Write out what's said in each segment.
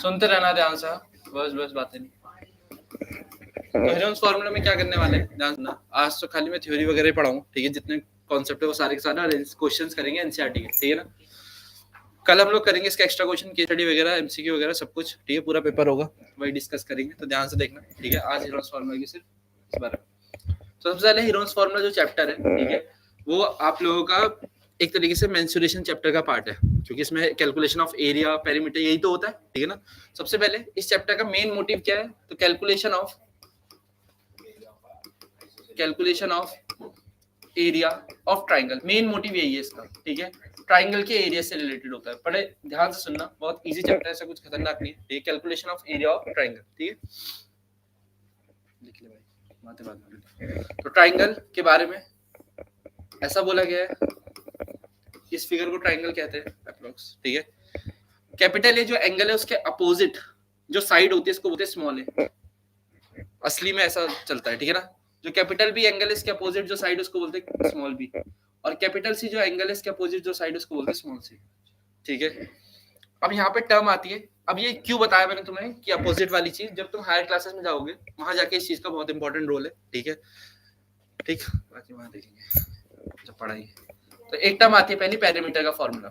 सुनते रहना ध्यान से, बस बातें नहीं। तो हेरोन्स फॉर्मूला में क्या करने वाले हैं ध्यान सुनना। आज तो खाली मैं थ्योरी वगैरह पढ़ाऊं, ठीक है, जितने कॉन्सेप्ट है वो सारे के सारे क्वेश्चंस करेंगे एनसीईआरटी के, ठीक है ना। कल हम लोग करेंगे इसका एक्स्ट्रा क्वेश्चन, केस स्टडी वगैरह, एमसीक्यू वगैरह सब कुछ, ठीक है, पूरा पेपर होगा, वही डिस्कस करेंगे, तो ध्यान से देखना, ठीक है। आज हेरोन्स फॉर्मूला की सिर्फ इस बारे में। तो सबसे पहले हेरोन्स फॉर्मूला जो चैप्टर है, ठीक है, वो आप लोगों का एक तरीके से मेंसुरेशन चैप्टर का पार्ट है, क्योंकि इसमें कैलकुलेशन ऑफ एरिया, पेरीमीटर, यही तो होता है, ठीक है ना। सबसे पहले इस चैप्टर का मेन मोटिव क्या है, तो calculation of area of triangle, main motive यही है इसका, ठीक है। ट्राइंगल के एरिया से रिलेटेड होता है, बड़े ध्यान से सुनना, बहुत इजी चैप्टर है, ऐसा कुछ खतरनाक नहीं है, calculation of area of triangle, ठीक है। लिख ले भाई, बातें बात में। तो ट्राइंगल के बारे में ऐसा बोला गया है, इस फिगर को ट्राइंगल कहते हैं अप्रोक्स, ठीक है। कैपिटल ए जो एंगल है उसके अपोजिट जो साइड होती है इसको बोलते हैं स्मॉल ए, असली में ऐसा चलता है, ठीक है ना। जो कैपिटल बी एंगल है इसके अपोजिट जो साइड उसको बोलते हैं स्मॉल बी, और कैपिटल सी जो एंगल है इसके अपोजिट जो साइड उसको बोलते हैं स्मॉल सी, ठीक है। अब यहाँ पे टर्म आती है, अब ये क्यों बताया मैंने तुम्हें कि अपोजिट वाली चीज, जब तुम हायर क्लासेस में जाओगे वहां जाके इस चीज का बहुत इंपॉर्टेंट रोल है, ठीक है, ठीक, बाकी वहां देखेंगे जब पढ़ाई। तो एक टर्म आती है पहली, पेरीमीटर का फॉर्मूला।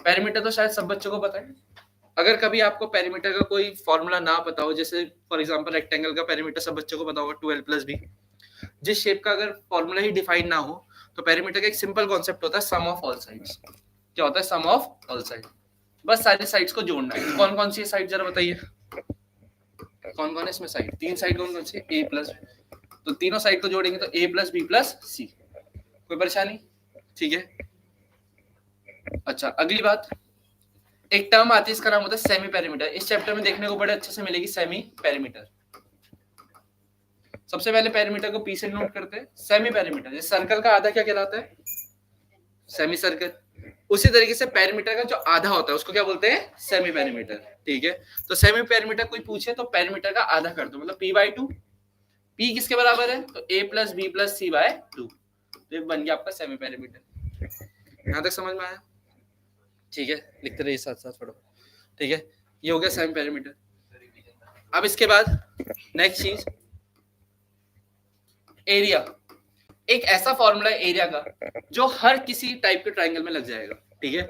पेरीमीटर तो शायद सब बच्चों को पता है। अगर कभी आपको पेरीमीटर का कोई फॉर्मूला ना पता हो, जैसे फॉर एग्जांपल रेक्टेंगल का पेरीमीटर सब बच्चों को पता होगा 12+b, जिस शेप का अगर फॉर्मूला ही डिफाइन ना हो, तो पेरीमीटर का एक सिंपल कॉन्सेप्ट होता है सम ऑफ ऑल साइड्स। क्या होता है? सम ऑफ ऑल साइड, बस सारी साइड्स को जोड़ना है। कौन कौन सी साइड जरा बताइए, कौन कौन है इसमें साइड? 3 साइड कौन कौन सी? a प्लस, तो तीनों साइड को जोड़ेंगे तो a plus b plus c। कोई परेशानी? ठीक है। अच्छा, अगली बात, एक टर्म आती है इसका नाम होता है सेमी पेरीमीटर। इस चैप्टर में देखने को बड़े अच्छे से मिलेगी सेमी पेरीमीटर। सबसे पहले पेरीमीटर को पी से नोट करते हैं। सेमी पेरीमीटर, इस सर्कल का आधा क्या कहलाता है? Semi circle. उसी तरीके से पेरीमीटर का जो आधा होता है उसको क्या बोलते हैं? सेमी पेरीमीटर, ठीक है। तो सेमी पेरीमीटर कोई पूछे तो पेरीमीटर का आधा कर दो, मतलब p/2। p किसके बराबर है? तो a plus b plus c/2, तो ये बन गया आपका सेमी पेरीमीटर। यहां तक समझ में आया? ठीक है, लिखते रहिए साथ साथ पढ़ो, ठीक है। ये हो गया सेमी पेरीमीटर। अब इसके बाद नेक्स्ट चीज, एरिया। एक ऐसा फॉर्मूला है एरिया का जो हर किसी टाइप के ट्राइंगल में लग जाएगा, ठीक है।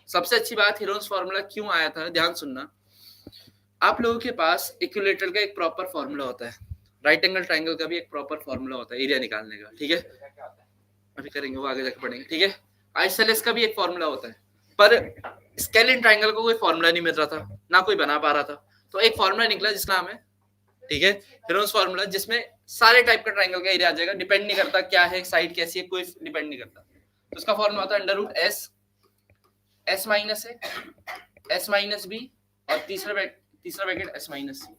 सबसे अच्छी बात, हेरोन्स फॉर्मूला क्यों आया था, ध्यान सुनना। आप लोगों के पास इक्विलेटरल का एक प्रॉपर फॉर्मूला होता है, राइट एंगल ट्राइंगल का भी एक प्रॉपर फॉर्मूला होता है एरिया निकालने का, ठीक है। अभी करेंगे, वो आगे जाकर पढ़ेंगे, ठीक है। आइसोसेलेस का भी एक फॉर्मूला होता है, पर स्केलिन ट्राइंगल को कोई फॉर्मूला नहीं मिल रहा था, ना कोई बना पा रहा था, तो एक फॉर्मूला निकला जिसका नाम है, ठीक है, हेरोन्स फॉर्मूला, जिसमें सारे टाइप का ट्राइंगल का एरिया आ जाएगा। डिपेंड नहीं करता क्या है, साइड कैसी है, कोई डिपेंड नहीं करता। तो उसका फॉर्मूला होता है अंडर रूट s माइनस है, s माइनस बी, और तीसरा ब्रैकेट s माइनस सी,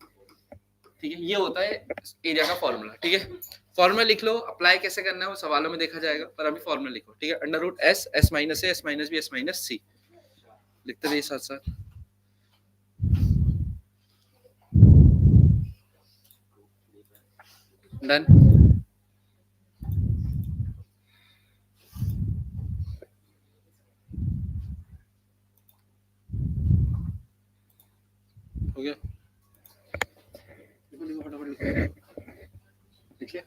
ठीक है। ये होता है एरिया का फॉर्मूला, ठीक है। फॉर्मूला लिख लो, अप्लाई कैसे करना है वो सवालों में देखा जाएगा, पर अभी फॉर्मूला लिखो, ठीक है। अंडर रूट s माइनस है, s minus B, s minus C, लिखते रहिए साथ साथ। डन। हो गया? लिखो फटाफट लिखो, लिखिए।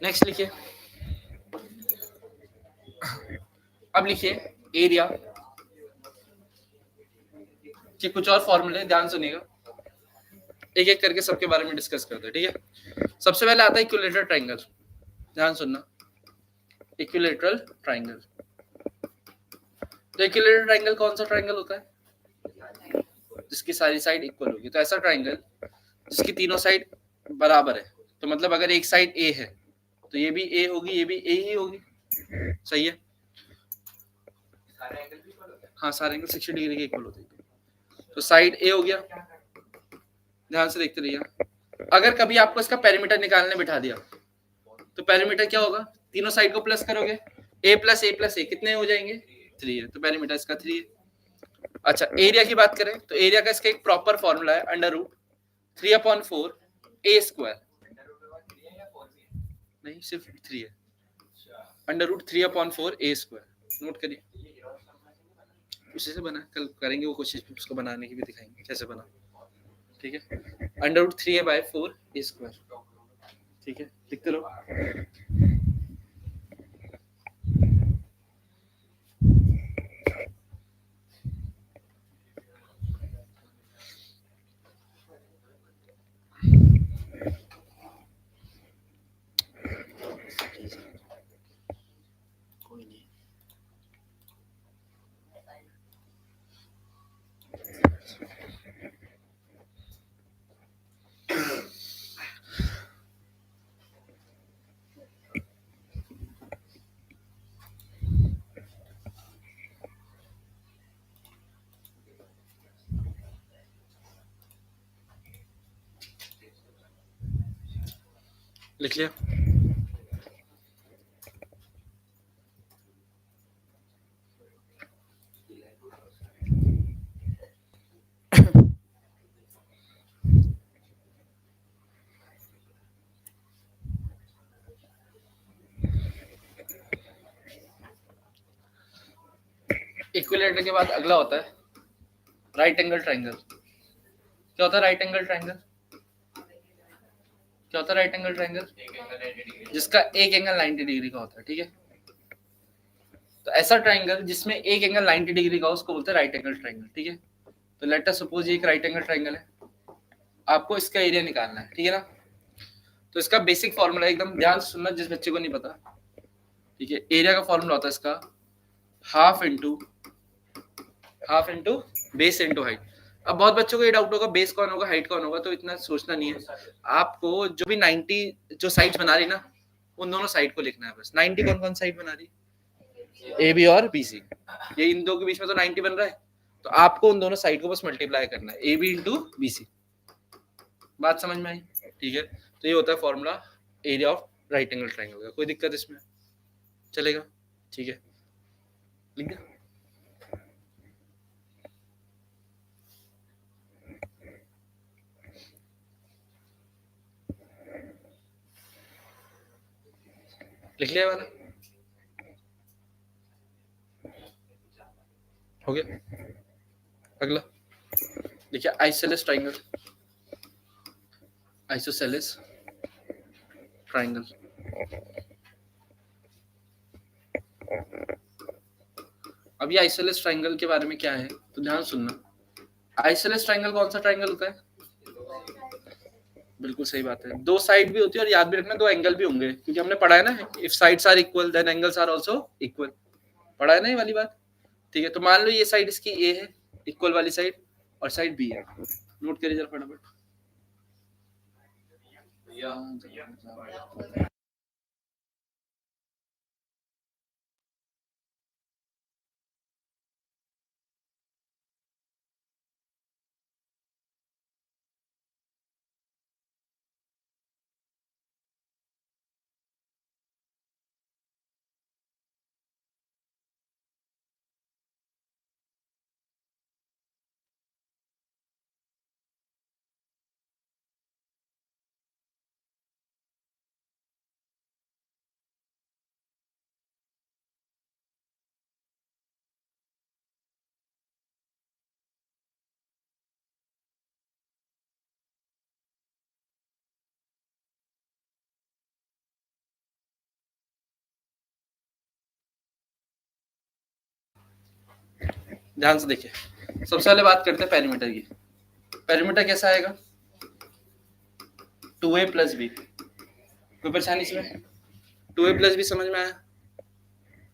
नेक्स्ट लिखिए, अब लिखिए एरिया के कुछ और फॉर्मूले, ध्यान सुनिएगा, एक एक करके सबके बारे में डिस्कस करते हैं, ठीक है। सबसे पहले आता है इक्विलेटरल ट्राइंगल, ध्यान सुनना, इक्विलेटरल ट्राइंगल। तो इक्विलेटरल ट्राइंगल कौन सा ट्राइंगल होता है? जिसकी सारी साइड इक्वल होगी। तो ऐसा ट्राइंगल जिसकी तीनों साइड बराबर है, तो मतलब अगर एक साइड ए है तो ये भी ए होगी, ये भी ए ही होगी, सही है। हाँ, सारे एंगल 60 डिग्री के इक्वल होते हैं। तो साइड ए हो गया, ध्यान से देखते रहिए, अगर कभी आपको इसका पेरीमीटर निकालने बिठा दिया तो पेरीमीटर क्या होगा, तीनों साइड को प्लस करोगे, a प्लस ए कितने हो जाएंगे, 3 है, तो पेरीमीटर इसका 3 है। अच्छा एरिया की बात करें तो एरिया का इसका एक प्रॉपर फॉर्मूला है अंडर रूट 3/4 ए स्क्वायर, नहीं सिर्फ 3 है, अंडर रूट 3/4 ए स्क्वायर, नोट करिए। उसी से बना, कल करेंगे वो कोशिश, उसको बनाने की भी दिखाएंगे कैसे बना, ठीक है। अंडर रूट 3/4 ए स्क्वायर, ठीक है, लिखते रहो। लिख लिया। इक्विलेटरल के बाद अगला होता है राइट एंगल ट्रायंगल। क्या होता है राइट एंगल ट्रायंगल, क्या होता है राइट एंगल ट्रायंगल, जिसका एक एंगल 90 डिग्री का होता है, ठीक है। तो ऐसा ट्रायंगल जिसमें एक एंगल 90 डिग्री का उसको बोलते हैं राइट एंगल ट्रायंगल, ठीक है। तो लेट अस सपोज ये एक राइट एंगल ट्रायंगल है, आपको इसका एरिया निकालना है, ठीक है ना। तो इसका बेसिक फॉर्मूला एकदम ध्यान से सुनना जिस बच्चे को नहीं पता, ठीक है। एरिया का फॉर्मूला होता है इसका half into base into height. अब बहुत बच्चों को ये डाउट होगा बेस कौन होगा हाइट कौन होगा, तो इतना सोचना नहीं है। आपको जो भी 90 जो साइड्स बना रही ना उन दोनों साइड को लिखना है बस। 90 कौन कौन साइड बना रही, ए बी और बी सी, ये इन दो के बीच में तो 90 बन रहा है, तो आपको उन दोनों साइड को बस मल्टीप्लाई करना है, A B into B C. बात समझ में आई, ठीक है। तो ये होता है formula area of right angle triangle का। कोई दिक्कत इसमें, चलेगा, ठीक है, लिख दिया। लिख लिया वाला, हो गया। अगला देखिए आइसोसेलेस ट्रायंगल, आइसोसेलेस ट्रायंगल। अब ये आइसोसेलेस ट्रायंगल के बारे में क्या है तो ध्यान सुनना। आइसोसेलेस ट्रायंगल कौन सा ट्रायंगल होता है, बिल्कुल सही बात है, दो साइड भी होती है और याद भी रखना दो एंगल भी होंगे, क्योंकि हमने पढ़ा है ना if sides are equal then angles are also equal, पढ़ा है ना ये वाली बात, ठीक है। तो मान लो ये साइड इसकी ए है इक्वल वाली साइड और साइड बी है, नोट करिए जरा फटाफट। ध्यान से देखिए, सबसे पहले बात करते हैं पेरीमीटर की। पेरीमीटर कैसा आएगा, 2a प्लस बी, कोई परेशानी इसमें, 2a प्लस बी समझ में आया,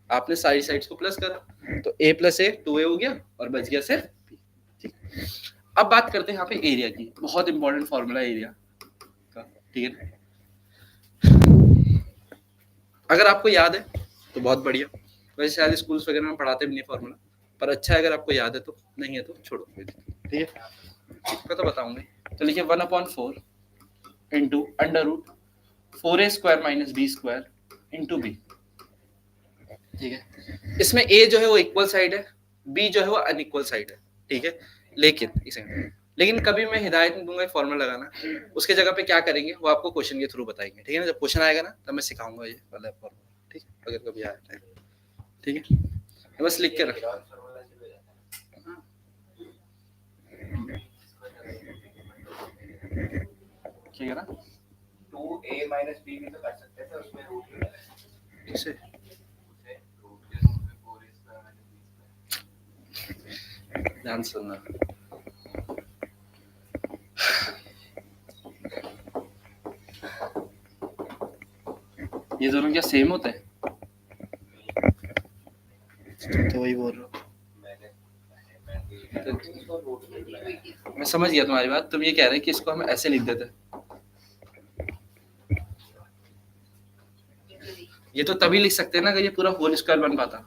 आपने सारी साइड्स को प्लस करा तो a प्लस ए 2a हो गया और बच गया सिर्फ b, ठीक। अब बात करते हैं यहाँ पे एरिया की, बहुत इंपॉर्टेंट फॉर्मूला एरिया का, ठीक है। अगर आपको याद है तो बहुत बढ़िया, वैसे शायद स्कूल्स वगैरह में पढ़ाते भी नहीं फॉर्मूला, पर अच्छा है अगर आपको याद है तो, नहीं है तो छोड़ो, ठीक है, ठीक है तो बताऊंगा। तो लिखिए 1/4 into under root 4a square minus B square into B. ठीक है, इसमें a जो है वो इक्वल साइड है, b जो है वो अनइक्वल साइड है। ठीक है, लेकिन कभी मैं हिदायत नहीं दूंगा फॉर्मूला लगाना, उसके जगह पे क्या करेंगे वो आपको क्वेश्चन के थ्रू बताएंगे। ठीक है ना, जब क्वेश्चन आएगा ना तब मैं सिखाऊंगा ये वाला फॉर्मूला। ठीक है, अगर कभी आया है। ठीक है, बस लिख के रख। ठीक है ना, 2a minus b भी तो कर सकते थे, उसमें रूट क्यों लगाया? किसे उसे रूट के रूट में 4a square minus b square। ध्यान सुनना, ये दोनों क्या सेम होते हैं? तो वही बोल रहा हूँ, मैं समझ गया तुम्हारी बात। तुम ये कह रहे हैं कि इसको हम ऐसे लिख देते, ये तो तभी लिख सकते हैं ना अगर ये पूरा होल स्क्वायर बन पाता,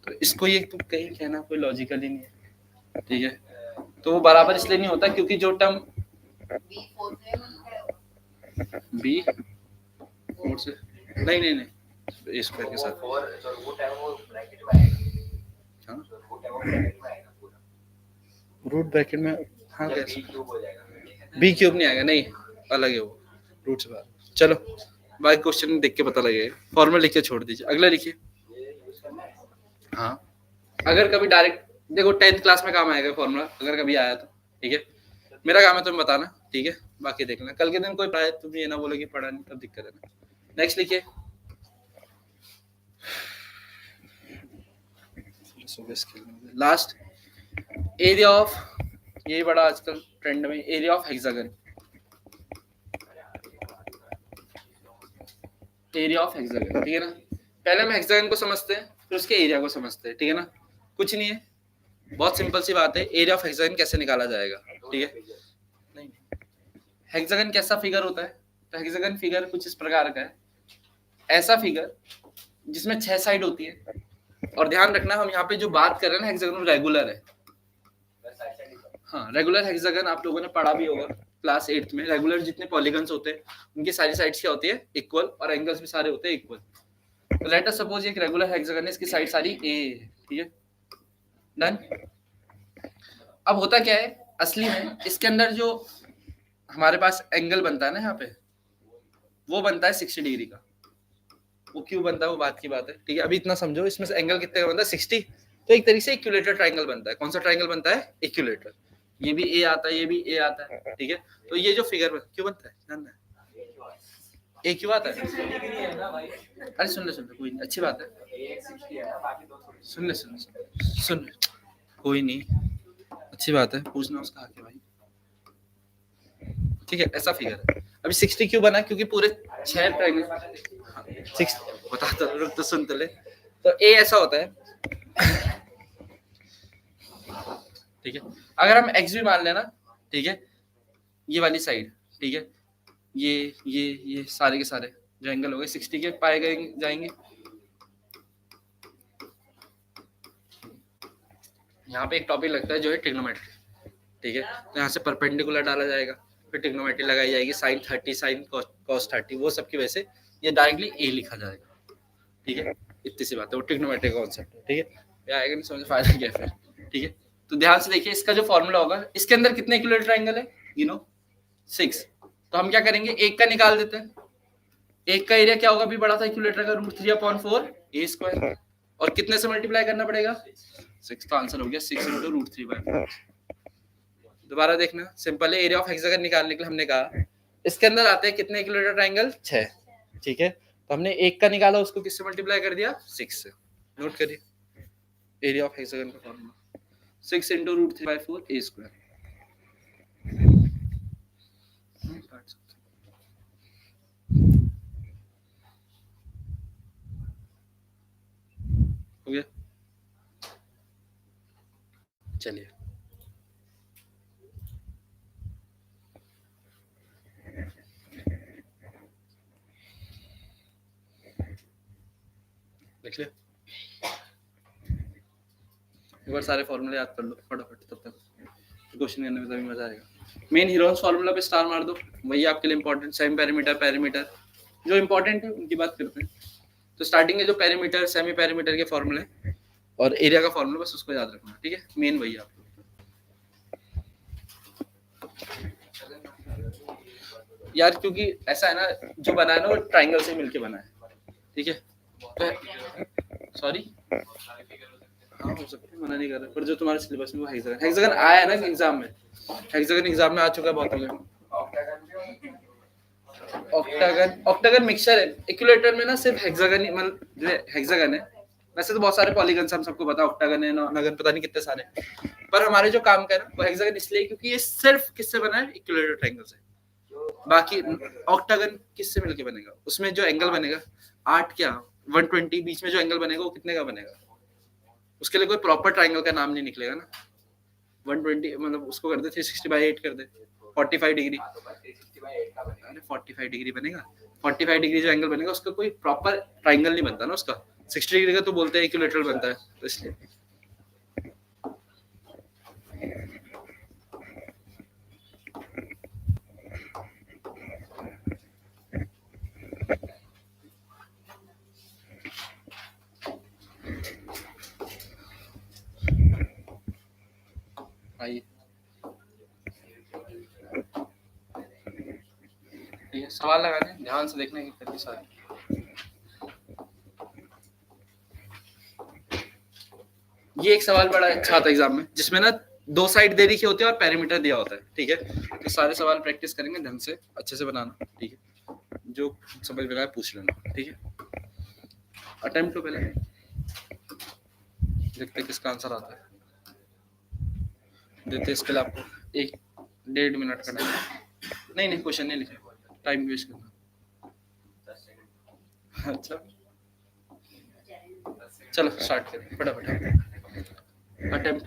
तो इसको ये तो कहीं कहना कोई लॉजिकल ही नहीं है। ठीक है, तो वो बराबर इसलिए नहीं होता क्योंकि जो टर्म बी फोर से नहीं ए स्क्वायर के साथ, और जो रूट है वो ब्रैकेट में आएगा। हाँ जो रूट है वो ब्रैकेट में आएगा पूरा, रूट ब्रैकेट में, हाँ जब कैसे b क्यूब हो जाएगा। बी क्यूब नहीं आएगा, नहीं अलग है वो रूट से बाहर। चलो बाकी क्वेश्चन देख के पता लगेगा, फॉर्मूला लिख के छोड़ दीजिए, अगला लिखिए। ये यूज करना है। हाँ, अगर कभी डायरेक्ट देखो 10th क्लास में काम आएगा फॉर्मूला, अगर कभी आया तो। ठीक है, मेरा काम है तुम्हें बताना। ठीक है, बाकी देखना कल के दिन कोई पढ़ाए तुम ये ना बोले कि पढ़ा नहीं, तब दिक्कत है ना। नेक्स्ट लिखिए, लास्ट एरिया ऑफ, यही बड़ा आजकल ट्रेंड में, area of hexagon. Area of hexagon, ठीक है ना, पहले हम हेक्सागन को समझते हैं फिर उसके एरिया को समझते हैं। ठीक है ना, कुछ नहीं है, बहुत सिंपल सी बात है, एरिया ऑफ हेक्सागन कैसे निकाला जाएगा। ठीक है, नहीं हेक्सागन कैसा फिगर होता है, तो हेक्सागन फिगर कुछ इस प्रकार का है, ऐसा फिगर जिसमें 6 साइड होती है, और ध्यान रखना हम यहाँ पे जो बात कर रहे हैं ना हेक्सागन रेगुलर है। हाँ, रेगुलर हेक्सागन आप लोगों ने पढ़ा भी होगा क्लास 8th में, रेगुलर जितने पॉलीगन्स होते हैं उनकी सारी साइड्स क्या होती है, इक्वल, और एंगल्स भी सारे होते हैं इक्वल। तो लेट अस सपोज एक रेगुलर हेक्सागन है, इसकी साइड सारी ए है। ठीक है, डन। अब होता क्या है असली में, इसके अंदर जो हमारे पास एंगल बनता है ना यहाँ पे, वो बनता है 60 डिग्री का। वो क्यों बनता है वो बात की बात है। ठीक है, अभी इतना समझो, इसमें से एंगल कितने का बनता है, 60। तो एक तरीके से इक्विलेटर ट्राइंगल बनता है। कौन सा ट्राइंगल बनता है, इक्विलेटर। ये भी ए आता है, ये भी ए आता है। ठीक है, तो ये जो फिगर क्यों बनता है, जानना है ए क्यों आता है? अरे सुन ले कोई नहीं, अच्छी बात है, सुन ले कोई नहीं, अच्छी बात है, पूछना उसका हक है भाई। ठीक है, ऐसा फिगर है। अभी 60 क्यों बना, क्योंकि पूरे 6 ट्रायंगल, 6 बता तो रुक तो सुन तो ले। तो ए ऐसा होता है। ठीक है, अगर हम एक्स भी मान लेना, ठीक है, ये वाली साइड, ठीक है, ये सारे के सारे जो एंगल हो गए 60 के पाए गए जाएंगे। यहाँ पे एक टॉपिक लगता है जो है ट्रिग्नोमेट्री। ठीक है, तो यहाँ से परपेंडिकुलर डाला जाएगा, फिर ट्रिग्नोमेट्री लगाई जाएगी, sin 30 sin cos 30, वो सब की वजह से ये डायरेक्टली ए लिखा जाएगा। ठीक है, इतनी सी बात है, वो ट्रिग्नोमेट्री का कॉन्सेप्ट है। ठीक है, ये आएगा नहीं समझ, फायदा क्या फिर। ठीक है, तो ध्यान से देखिए, इसका जो फॉर्मूला होगा, इसके अंदर कितने इक्विलेटरल ट्रायंगल है, यू नो 6। तो हम क्या करेंगे, एक का निकाल देते हैं। एक का एरिया क्या होगा, भी बड़ा था इक्विलेटर का, √3/4 ए स्क्वायर, और कितने से मल्टीप्लाई करना पड़ेगा, 6। तो आंसर हो गया 6 × √3/4। दोबारा देखना, सिंपल है, एरिया ऑफ हेक्सागन निकालने के लिए हमने कहा इसके अंदर आते हैं कितने इक्विलेटरल ट्रायंगल, 6। ठीक है, तो हमने एक का निकाला, उसको किससे मल्टीप्लाई कर दिया, 6 से। नोट करिए, एरिया ऑफ हेक्सागन का फॉर्मूला 6 × √3/4 ए स्क्वायर। हो गया, चलिए देख ले, एक बार सारे फॉर्मूले याद कर लो फटाफट तब तक। क्वेश्चन करने में तभी मजा आएगा। मेन हीरोन्स फार्मूला पे स्टार मार दो, वही आपके लिए इंपॉर्टेंट। सेमी पैरामीटर, पैरामीटर जो इंपॉर्टेंट है उनकी बात करते हैं। तो स्टार्टिंग में जो पैरामीटर, सेमी पैरामीटर के फॉर्मूले और एरिया का फॉर्मूला, बस उसको याद रखना, ठीक है। मेन वही है आपको यार, क्योंकि ऐसा है ना, जो बना है ना वो ट्राइंगल से मिलके बना है, ठीक है। तो सॉरी, हाँ हो सकता है, मना नहीं कर रहा, पर जो तुम्हारे सिलेबस में वो हेक्सागन, हेक्सागन आया है ना एग्जाम में, हेक्सागन एग्जाम में आ चुका है बहुत पहले। ऑक्टागन, ऑक्टागन मिक्सचर है। इक्विलेटर में ना सिर्फ हेक्सागन ही, मतलब हेक्सागन है। वैसे तो बहुत सारे पॉलीगन्स हम सबको पता, ऑक्टागन है, नॉनगन, पता नहीं कितने सारे, पर हमारे जो काम का है ना वो हेक्सागन इसलिए क्योंकि ये सिर्फ किससे बना है, इक्विलेटर ट्रायंगल से। बाकी ऑक्टागन किससे मिलके बनेगा, उसमें जो एंगल बनेगा 8 क्या 120, बीच में जो एंगल बनेगा वो कितने का बनेगा, उसके लिए कोई प्रॉपर ट्रायंगल का नाम नहीं निकलेगा ना। 120 मतलब उसको कर दे 360/8 कर दे, 45 डिग्री, अरे 45 डिग्री बनेगा। 45 डिग्री जो एंगल बनेगा उसका कोई प्रॉपर ट्रायंगल नहीं बनता ना उसका। 60 डिग्री का तो बोलते हैं इक्विलेटरल बनता है, तो इसलिए आइए ठीक है, सवाल लगा दें, ध्यान से देखने की करके सारे। ये एक सवाल बड़ा अच्छा था एग्जाम में, जिसमें ना 2 साइड दे रखी होती है और पैरामीटर दिया होता है, ठीक है। तो सारे सवाल प्रैक्टिस करेंगे ढंग से, अच्छे से बनाना, ठीक है। जो समझ में आए पूछ लेना, ठीक है। अटेम्प्ट तो पहले देखते किसका आंसर आता है, देते इसके लिए आपको 1-1.5 मिनट का टाइम। नहीं क्वेश्चन नहीं लिखे, टाइम वेस्ट करना। अच्छा चलो स्टार्ट करें फटाफट। अटेम्प्ट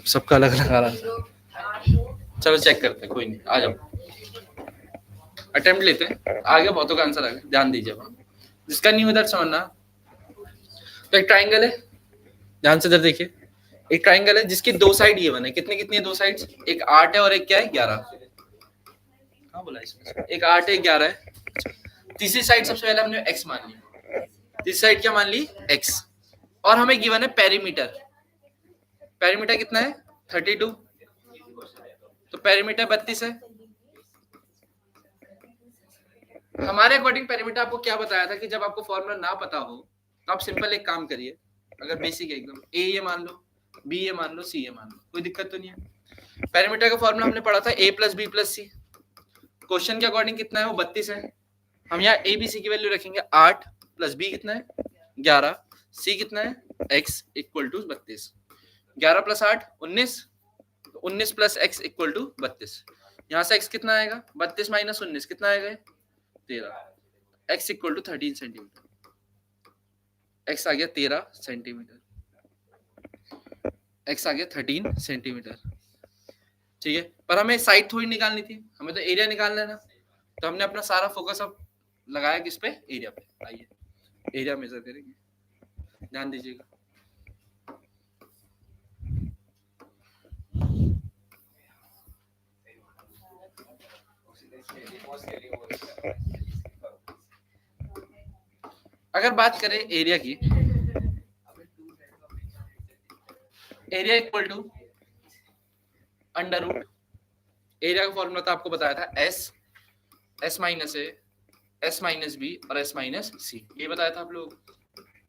सबका अलग अलग आ रहा है। चलो चेक करते हैं, कोई नहीं, आ जाओ अटेम्प्ट लेते हैं। आगे बहुतों का आंसर आ गया, ध्यान दीजिए। जिसका नहीं उधर समझना। तो एक ट्राइंगल है, ध्यान से इधर देखिए। एक ट्राइंगल है जिसकी 2 साइड ये बने, कितनी कितनी है 2 साइड्स, एक 8 है और एक क्या है 11। हाँ बोला इसमें, एक 8 है 11 है। तीसरी साइड सबसे पहले हमने x मान ली, तीसरी साइड क्या मान ली x, और हमें गिवन है पेरीमीटर। पेरीमीटर कितना है 32, तो पेरीमीटर 32 है। हमारे अकॉर्डिंग पेरीमीटर आपको क्या बताया था कि जब आपको फॉर्मूला ना पता हो तो आप सिंपल एक काम करिए, अगर बेसिक है एकदम, a ये मान लो, b ये मान लो, c ये मान लो, कोई दिक्कत तो नहीं है। पेरीमीटर का फॉर्मूला हमने पढ़ा था a + b + c। क्वेश्चन के अकॉर्डिंग कितना है वो 32 है। हम यहाँ a b c की वैल्यू रखेंगे, 8 + b कितना है 11, c कितना है x = 32। 11 + 8 19, 19 + x = 32। यहाँ से x कितना आएगा 32 - 19 कितना आएगा 13, x = 13 सेंटीमीटर। x आ गया 13 सेंटीमीटर, x आ गया 13 सेंटीमीटर, ठीक है। पर हमें साइड थोड़ी निकालनी थी, हमें तो एरिया निकालना है ना। तो हमने अपना सारा फोकस अब लगाया किस पे, एरिया पे। आइए एरिया मेजर करेंगे, ध्यान दीजिएगा। अगर बात करें एरिया की, area equal to under root, area का फॉर्मूला तो आपको बताया था, S minus A, S minus B और एस माइनस सी, ये बताया था आप लोग।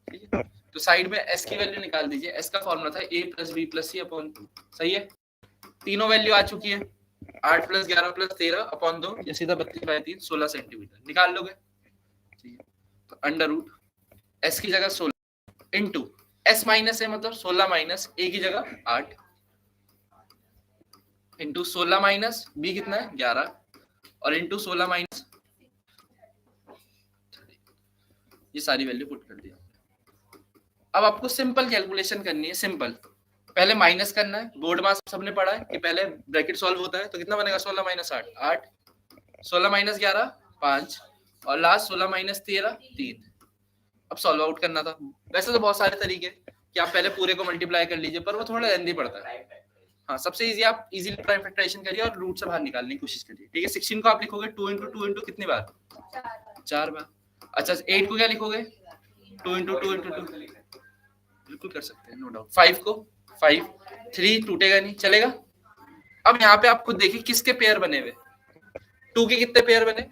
ठीक है, तो साइड में एस की वैल्यू निकाल दीजिए। एस का फॉर्मूला था ए plus B plus C upon, सही है, तीनों वैल्यू आ चुकी है, 8 प्लस 11 प्लस 13 अपॉन 2, ये सीधा 32/3 16 सेंटीमीटर निकाल लोगे। ठीक है, तो अंडर रूट एस की जगह 16 इंटू एस माइनस है मतलब 16 माइनस ए की जगह 8 इंटू 16 माइनस बी कितना है 11 और इंटू 16 माइनस, ये सारी वैल्यू पुट कर दिया। अब आपको सिंपल कैलकुलेशन करनी है, सिंपल। पहले माइनस करना है, बोर्ड मास सबने पढ़ा है कि पहले ब्रैकेट सॉल्व होता है, तो कितना बनेगा 16 माइनस 8 8, 16 माइनस 11 5 और लास्ट 16 माइनस 13 3। अब सॉल्व आउट करना था। वैसे तो बहुत सारे तरीके कि आप पहले पूरे को मल्टीप्लाई कर लीजिए, पर वो थोड़ा लेंदी पड़ता है। हाँ, सबसे इजी आप इजीली प्राइम फैक्टराइजेशन करिए और रूट से बाहर निकालने की कोशिश करिए। ठीक है, 16 को आप लिखोगे 2 इंटू 2 इंटू कितनी बार, 4 बार। अच्छा 8 को क्या लिखोगे, 2 इंटू 2 इंटू 2, बिल्कुल कर सकते हैं, नो डाउट। 5 को 5, 3 टूटेगा नहीं, चलेगा। अब यहाँ पे आप खुद देखिए किसके पेयर बने हुए, 2 के कितने पेयर बने,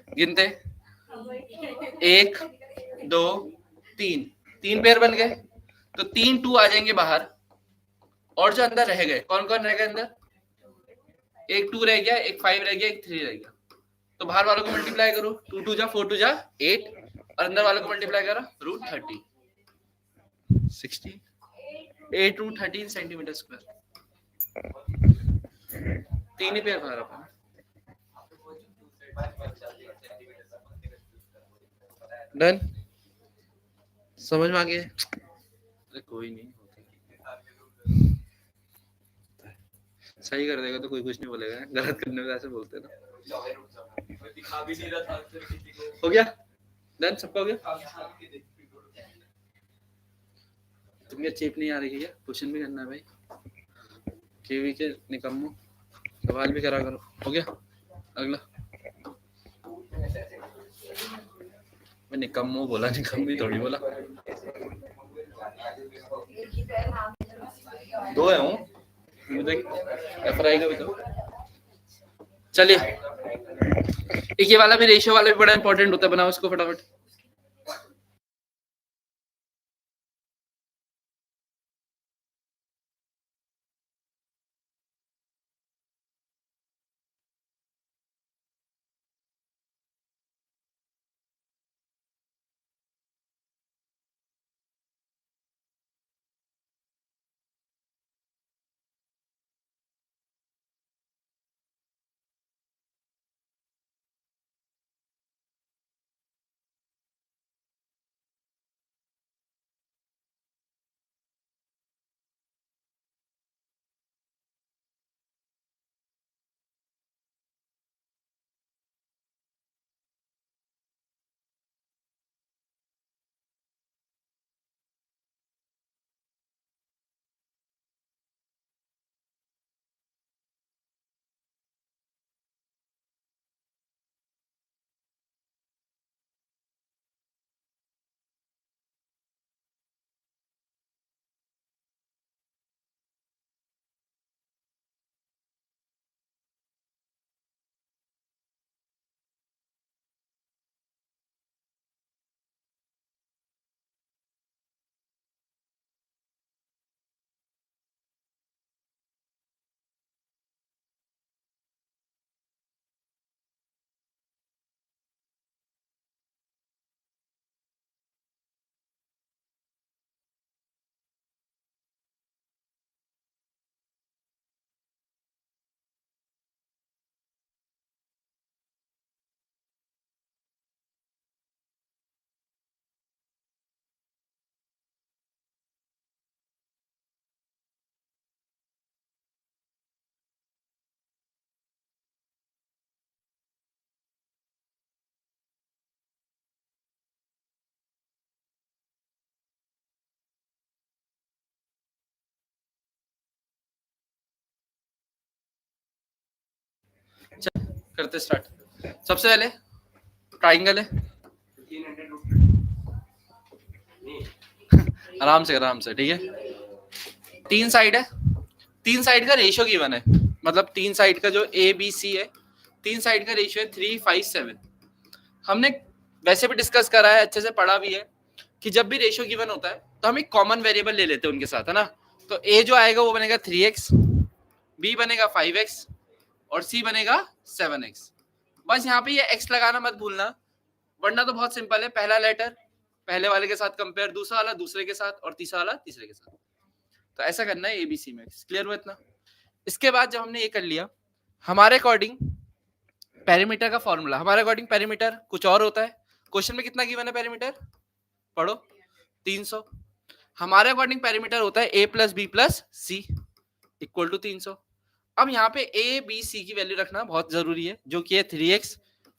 गिनते, 1 2 3, 3 पेयर बन गए, तो 3 2 आ जाएंगे बाहर, और जो अंदर रह गए कौन कौन रह गए अंदर, एक 2 रह गया, एक 5 रह गया, एक 3 रह गया। तो बाहर वालों को मल्टीप्लाई करो, 2 2 जा 4 2 जा 8 और अंदर वालों को मल्टीप्लाई करो रूट 30, 60, 8 रूट 13 सेंटीमीटर स्क्वायर, 3 ही पेयर बाहर अपना। डन, समझ में आ गया। अरे कोई नहीं, सही कर देगा तो कोई कुछ नहीं बोलेगा, गलत करने में ऐसे बोलते हैं ना। हो गया डन, सबका हो गया। तुम्हें चेप नहीं आ रही है क्या, क्वेश्चन भी करना है भाई, केवी के निकम्मो सवाल भी करा करो। हो गया अगला, मैं निकम्मो बोला, निकम्मी थोड़ी बोला, 2 है हूँ एफआरआई का भी तो। चलिए एक ये वाला भी, रेशियो वाला भी बड़ा इंपॉर्टेंट होता है, बनाओ इसको फटाफट। करते स्टार्ट। सबसे पहले ट्राइंगल है, 1500 आराम से ठीक है। 3 साइड है, 3 साइड का रेशियो गिवन है, मतलब 3 साइड का जो ए बी सी है, 3 साइड का रेशियो है 3, 5, 7। हमने वैसे भी डिस्कस करा है, अच्छे से पढ़ा भी है कि जब भी रेशियो गिवन होता है तो हम एक कॉमन वेरिएबल ले लेते हैं उनके साथ, है ना। तो ए जो आएगा वो बनेगा 3x, बी बनेगा 5x और सी बनेगा 7x। बस यहाँ पे ये x लगाना मत भूलना, वरना तो बहुत सिंपल है, पहला लेटर पहले वाले के साथ कंपेयर, दूसरा वाला दूसरे के साथ और तीसरा वाला तीसरे के साथ। तो ऐसा करना है एबीसी में। क्लियर हुआ इतना? इसके बाद जब हमने ये कर लिया, हमारे अकॉर्डिंग पेरीमीटर का फॉर्मूला, हमारे अकॉर्डिंग पेरीमीटर कुछ और होता है। क्वेश्चन में कितना गिवन है पेरीमीटर, पढ़ो, 300। हमारे अकॉर्डिंग पेरीमीटर होता है A plus B plus C equal to 300। अब यहाँ पे ए बी सी की वैल्यू रखना बहुत जरूरी है, जो कि है 3x,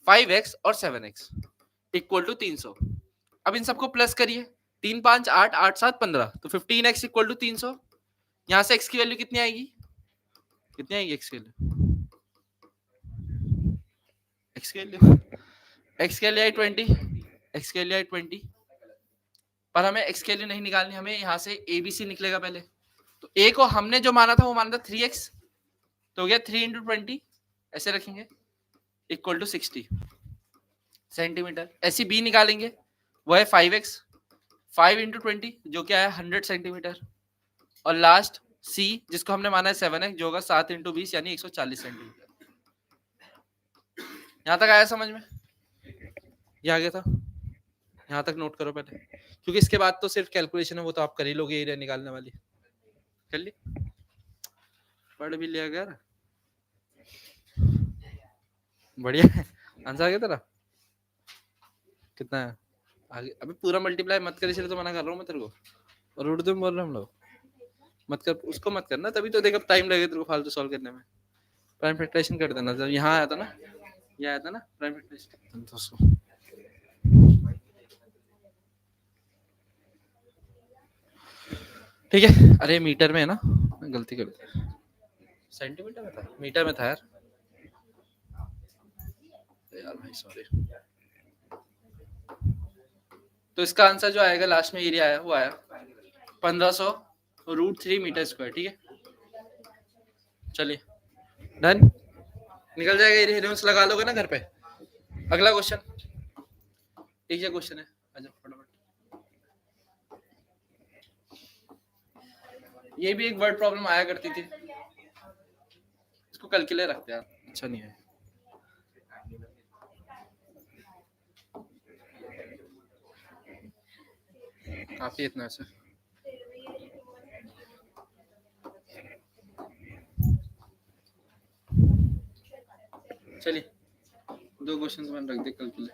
5x और 7x इक्वल टू 300। अब इन सबको प्लस करिए, 3, 5, 8, 8, 7, 15, तो 15x इक्वल टू 300। यहाँ से x की वैल्यू कितनी आएगी, कितनी आएगी x की वैल्यू, x की वैल्यू, x के लिए 20, x के लिए 20, पर हमें x के लिए नहीं निकालनी, हमें यहाँ से ए बी सी निकलेगा पहले। तो a को हमने जो माना था वो माना था 3x, तो हो गया 3 इंटू 20, ऐसे रखेंगे इक्वल टू 60 सेंटीमीटर। ऐसी b निकालेंगे, वो है 5x, 5 इंटू 20 जो क्या है 100 सेंटीमीटर। और लास्ट c जिसको हमने माना है 7x, जो होगा 7 इंटू 20 यानी 140 सेंटीमीटर। यहाँ तक आया समझ में? ये आ गया था, यहाँ तक नोट करो पहले, क्योंकि इसके बाद तो सिर्फ कैलकुलेशन है, वो तो आप कर ही लोगे, एरिया निकालने वाली कर ली, पढ़ भी लिया यार, बढ़िया है। आंसर आ गया तेरा, कितना है आगे? अबे पूरा मल्टीप्लाई मत कर, इसलिए तो मना कर रहा हूँ मैं तेरे को, और उर्दू में बोल रहे हम लोग, मत कर उसको, मत करना, तभी तो देख अब टाइम लगेगा तेरे को फालतू सॉल्व करने में। प्राइम फैक्टराइजेशन कर देना, जब यहाँ आया था ना, ये आया था ना प्राइम फैक्टराइजेशन, तो उसको ठीक है। अरे मीटर में है ना, गलती कर दी, सेंटीमीटर में था, मीटर में था यार, यार भाई सॉरी। तो इसका आंसर जो आएगा लास्ट में एरिया आया वो आया 1500√3 मीटर स्क्वायर, ठीक है। चलिए डन, निकल जाएगा एरिया, रेफरेंस लगा लोगे ना घर पे। अगला क्वेश्चन, एक क्वेश्चन है, आजा फटाफट। ये भी एक वर्ड प्रॉब्लम आया करती थी, इसको कल के लिए रखते हैं, अच्छा नहीं है। काफी इतना ऐसे, चलिए 2 क्वेश्चन मैंने रख दिए कल के लिए।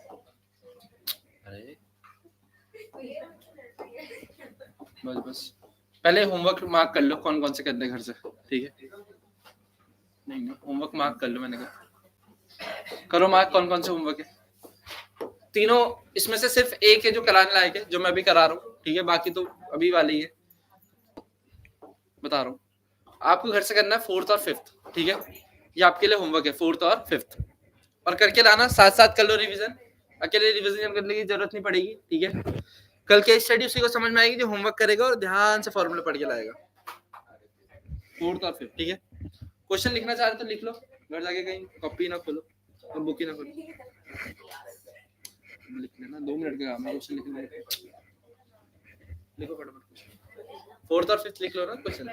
अरे बस बस पहले होमवर्क मार्क कर लो, कौन कौन से करने घर से, ठीक है। नहीं होमवर्क मार्क कर लो, मैंने कहा करो मार्क, कौन कौन से होमवर्क है। तीनों इसमें से सिर्फ एक है जो कराने लायक है, जो मैं भी करा रहा हूँ, ठीक है, बाकी तो अभी वाले ही है, बता रहा हूँ। आपको घर से करना है 4th और 5th, ठीक है, ये आपके लिए होमवर्क है 4th और 5th, और करके लाना, साथ साथ कर लो रिवीजन, अकेले रिवीजन करने की जरूरत नहीं पड़ेगी, ठीक है। कल के स्टडी उसी को समझ में आएगी जो होमवर्क करेगा और ध्यान से फॉर्मूला पढ़ के लाएगा, 4th और 5th, ठीक है। क्वेश्चन लिखना चाह रहे तो लिख लो, घर जाके कहीं कॉपी ना खोलो और बुक ही ना खोलो, लिख लेना, 2 मिनट का काम है क्वेश्चन लिखने में, लिखो फटाफट। 4th और 5th लिख लो ना क्वेश्चन,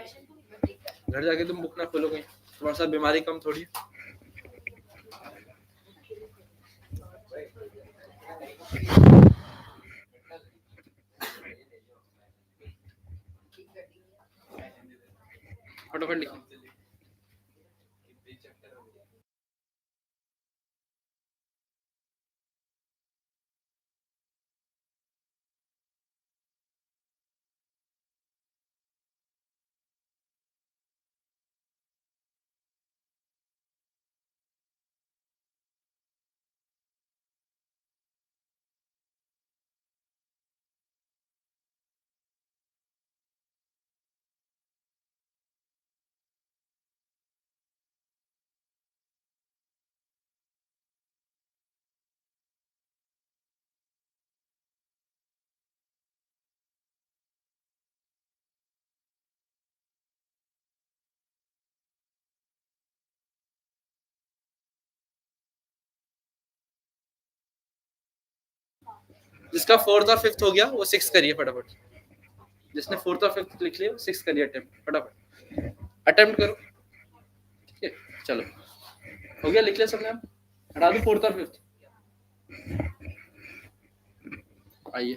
घर जाके तुम बुक ना खोलो कहीं, तुम्हारे साथ बीमारी कम थोड़ी है। फटाफट लिखो। जिसका फोर्थ और फिफ्थ हो गया वो 6 करिए फटाफट, जिसने फोर्थ और फिफ्थ लिख लिया 6 करिए अटेम्प्ट, फटाफट अटेम्प्ट करो, ठीक है। चलो हो गया, लिख लिया सबने, आप हटा दो फोर्थ और फिफ्थ, आइए।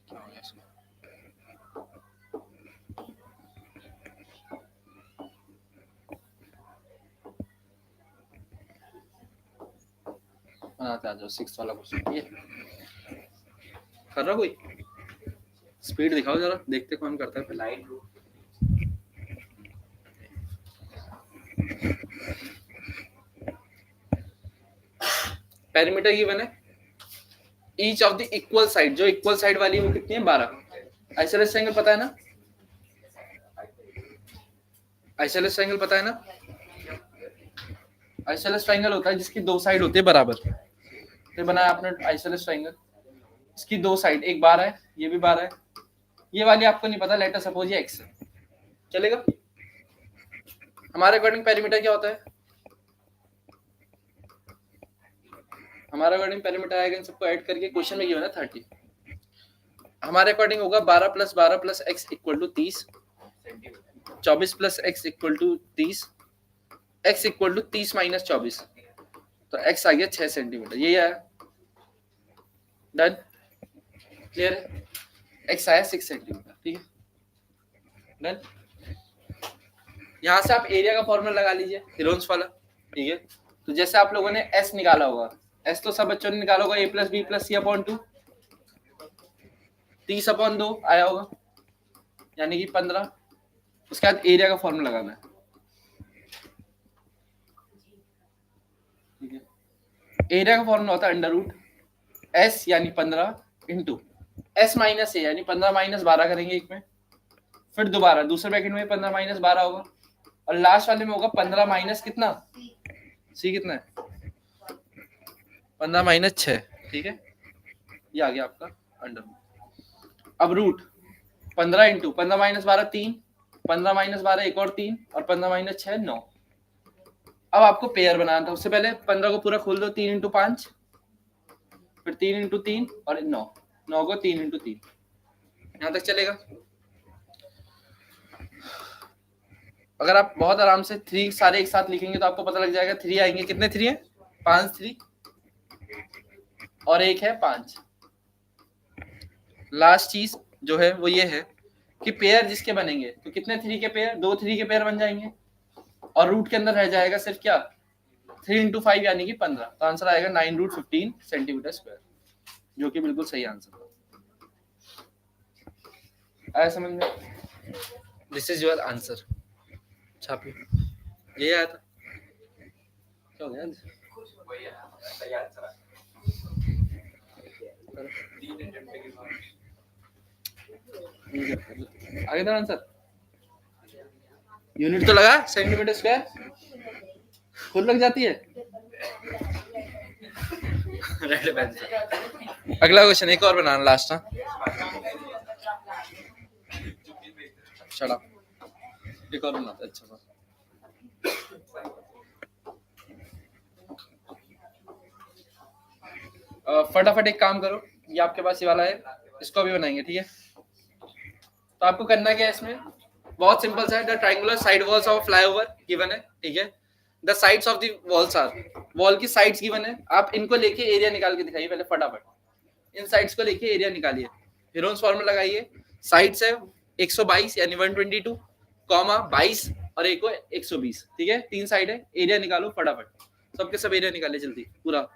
क्या हो गया इसमें? बनाते आ जाओ 6 वाला क्वेश्चन, ये कर रहा कोई, स्पीड दिखाओ जरा, देखते कौन करता है पहले। लाइन रूट पेरीमीटर गिवन है, each of the equal side, जो इक्वल साइड वाली है वो कितनी है 12। आइसोसेलेस ट्रायंगल पता है ना, आइसोसेलेस ट्रायंगल पता है ना, आइसोसेलेस ट्रायंगल होता है जिसकी दो साइड होती है बराबर, तो बनाया आपने आइसोसेलेस ट्रायंगल, इसकी दो साइड, एक 12 है, ये भी 12 है, ये वाली आपको नहीं पता, लेटर सपोज ये x है, चलेगा। हमारे अकॉर्डिंग पेरीमीटर क्या होता है, हमारे अकॉर्डिंग पेरीमीटर आएगा, इन सबको ऐड करके क्वेश्चन में गिवन है 30, हमारे अकॉर्डिंग होगा 12 plus x equal to 30, 24 plus x equal to 30, x equal to 30 minus 24, तो x आ गया 6 सेंटीमीटर, यही आया, डन, क्लियर है, x आया 6 सेंटीमीटर, ठीक है डन। यहाँ से आप एरिया का फॉर्मूला लगा लीजिए, हिरोन्स वाला, ठीक है। तो जैसे आप लोगों ने s निकाला होगा, s तो सब बच्चों ने निकाला होगा, a plus B plus C upon 2, 30 upon 2 आया होगा, यानी कि 15, उसके बाद एरिया का फॉर्मूला लगाना है, ठीक है। एरिया का फॉर्मूला होता है अंडर रूट s यानी 15 इंटू s माइनस a यानी 15 माइनस 12 करेंगे एक में, फिर दोबारा दूसरे ब्रैकेट में 15 माइनस 12 होगा, और लास्ट वाले में होगा 15 माइनस कितना, c कितना है 15 माइनस 6, ठीक है, ये आ गया आपका अंडर रूट। अब रूट 15 इंटू 15 माइनस 12 3, 15 माइनस 12 एक और 3, और 15 माइनस 6 9। अब आपको पेयर बनाना था, उससे पहले 15 को पूरा खोल दो, 3 इंटू 5, फिर 3 इंटू 3 और 9, 9 को 3 इंटू 3, यहां तक चलेगा। अगर आप बहुत आराम से 3 सारे एक साथ लिखेंगे तो आपको पता लग जाएगा, 3 आएंगे, कितने 3 है 5 3 और एक है 5। लास्ट चीज जो है वो ये है कि पेयर जिसके बनेंगे, तो कितने 3 के पेयर, 2 3 के पेयर बन जाएंगे, और रूट के अंदर रह जाएगा सिर्फ क्या 3 इंटू 5 यानी कि 15, तो आंसर आएगा 9 रूट 15 सेंटीमीटर स्क्वायर, जो कि बिल्कुल सही आंसर आया समझ में। दिस इज योर आंसर, छापिए, ये आया था, क्या हो गया वही है, सही आंसर है। 3 अटेम्प्ट के बाद आगे था आंसर, यूनिट तो लगा सेंटीमीटर स्क्वायर, खुद लग जाती है। रेड पेन, अगला क्वेश्चन एक और बनाना लास्ट, हाँ शट अप, एक और बनाते अच्छा सा। फटाफट एक काम करो, ये आपके पास ये वाला है, इसको भी बनाएंगे, ठीक है। तो आपको करना क्या है इसमें, बहुत सिंपल सा है, the triangular side walls of flyover given है, ठीक है। The sides of the walls are, wall की साइड्स गिवन है, आप इनको लेके एरिया निकाल के दिखाइए पहले फटाफट, इन साइड्स को लेके एरिया निकालिए, हिरोन्स फॉर्मूला लगाइए, साइड्स है 122 यानी 122 कॉमा 22 और एक को 120, ठीक है, 3 साइड है, एरिया निकालो फटाफट, सबके सब एरिया निकाले जल्दी पूरा।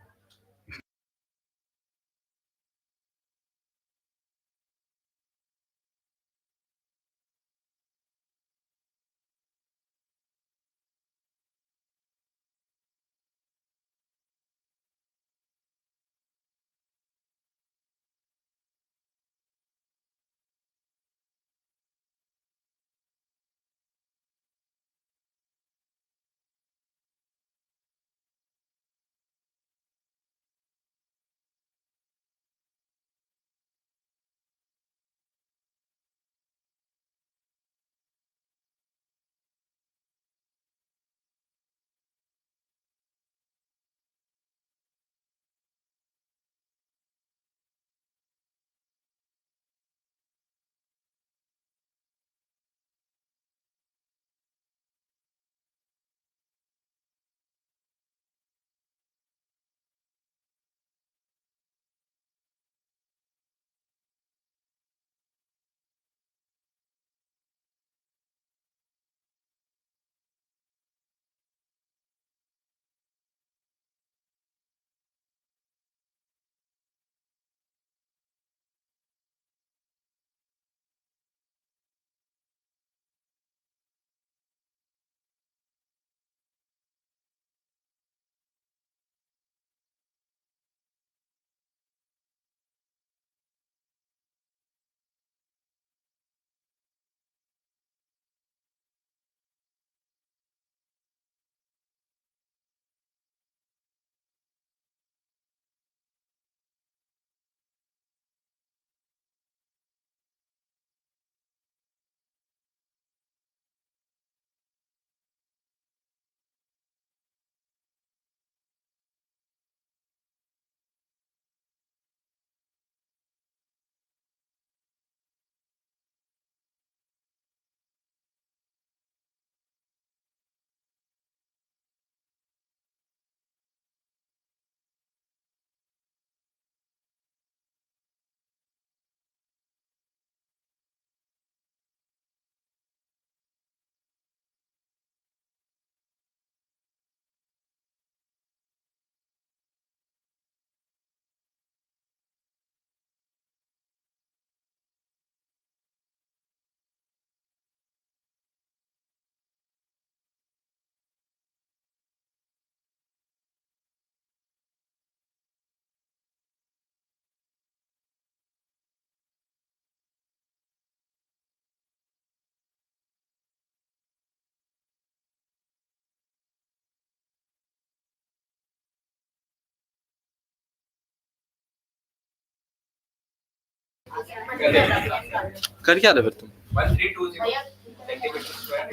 कर क्या रहे फिर तुम? 1320 सेंटीमीटर स्क्वायर।